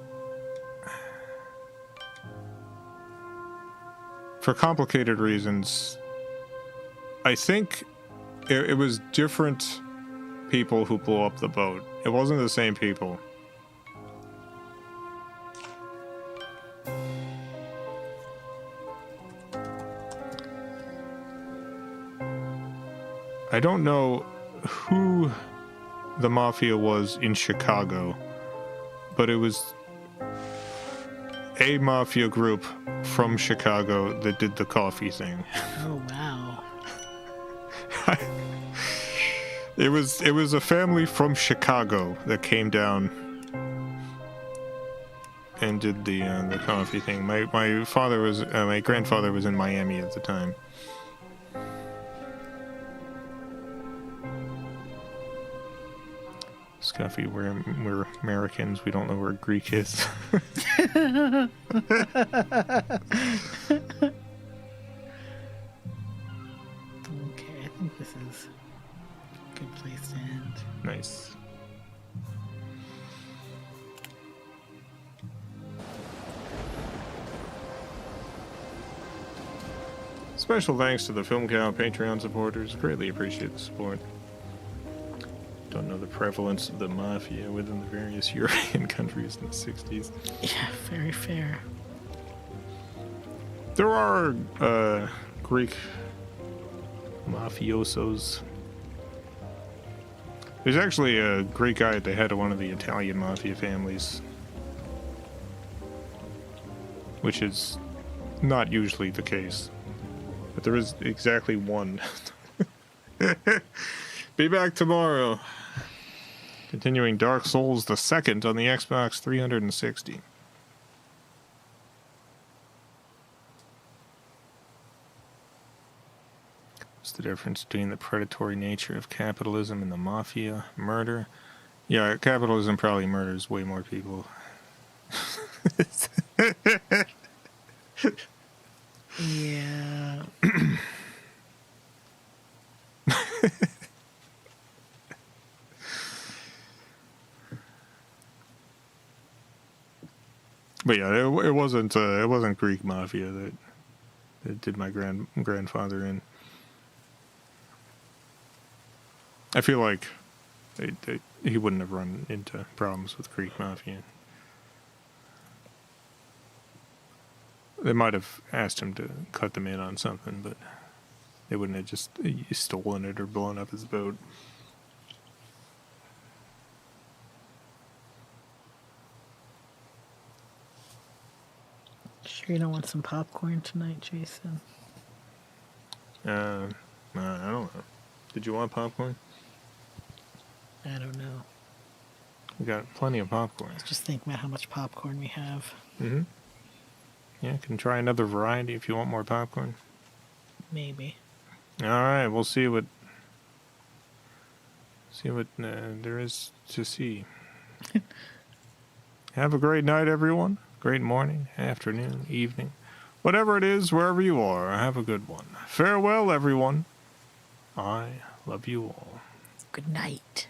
for complicated reasons. I think it was different people who blew up the boat. It wasn't the same people. I don't know who the mafia was in Chicago, but it was a mafia group from Chicago that did the coffee thing. Oh wow. It was a family from Chicago that came down and did the coffee thing. My father was my grandfather was in Miami at the time. Scuffy, we're Americans. We don't know where Greek is. Okay, I think this is a good place to end. Nice. Special thanks to the FilmCow Patreon supporters. Greatly appreciate the support. Don't know the prevalence of the mafia within the various European countries in the 60s. Yeah, very fair. There are Greek mafiosos. There's actually a Greek guy at the head of one of the Italian mafia families, which is not usually the case, but there is exactly one. Be back tomorrow. Continuing Dark Souls the Second on the Xbox 360. What's the difference between the predatory nature of capitalism and the mafia? Murder? Yeah, capitalism probably murders way more people. Yeah. But yeah, it wasn't Greek mafia that did my grandfather in. I feel like he wouldn't have run into problems with Greek mafia. They might have asked him to cut them in on something, but they wouldn't have just stolen it or blown up his boat. Sure you don't want some popcorn tonight, Jason? I don't know. Did you want popcorn? I don't know. We got plenty of popcorn. Let's just think about how much popcorn we have. Mm-hmm. Yeah, can try another variety if you want more popcorn. Maybe. All right, we'll see what there is to see. Have a great night, everyone. Great morning, afternoon, evening, whatever it is, wherever you are. Have a good one. Farewell, everyone. I love you all. Good night.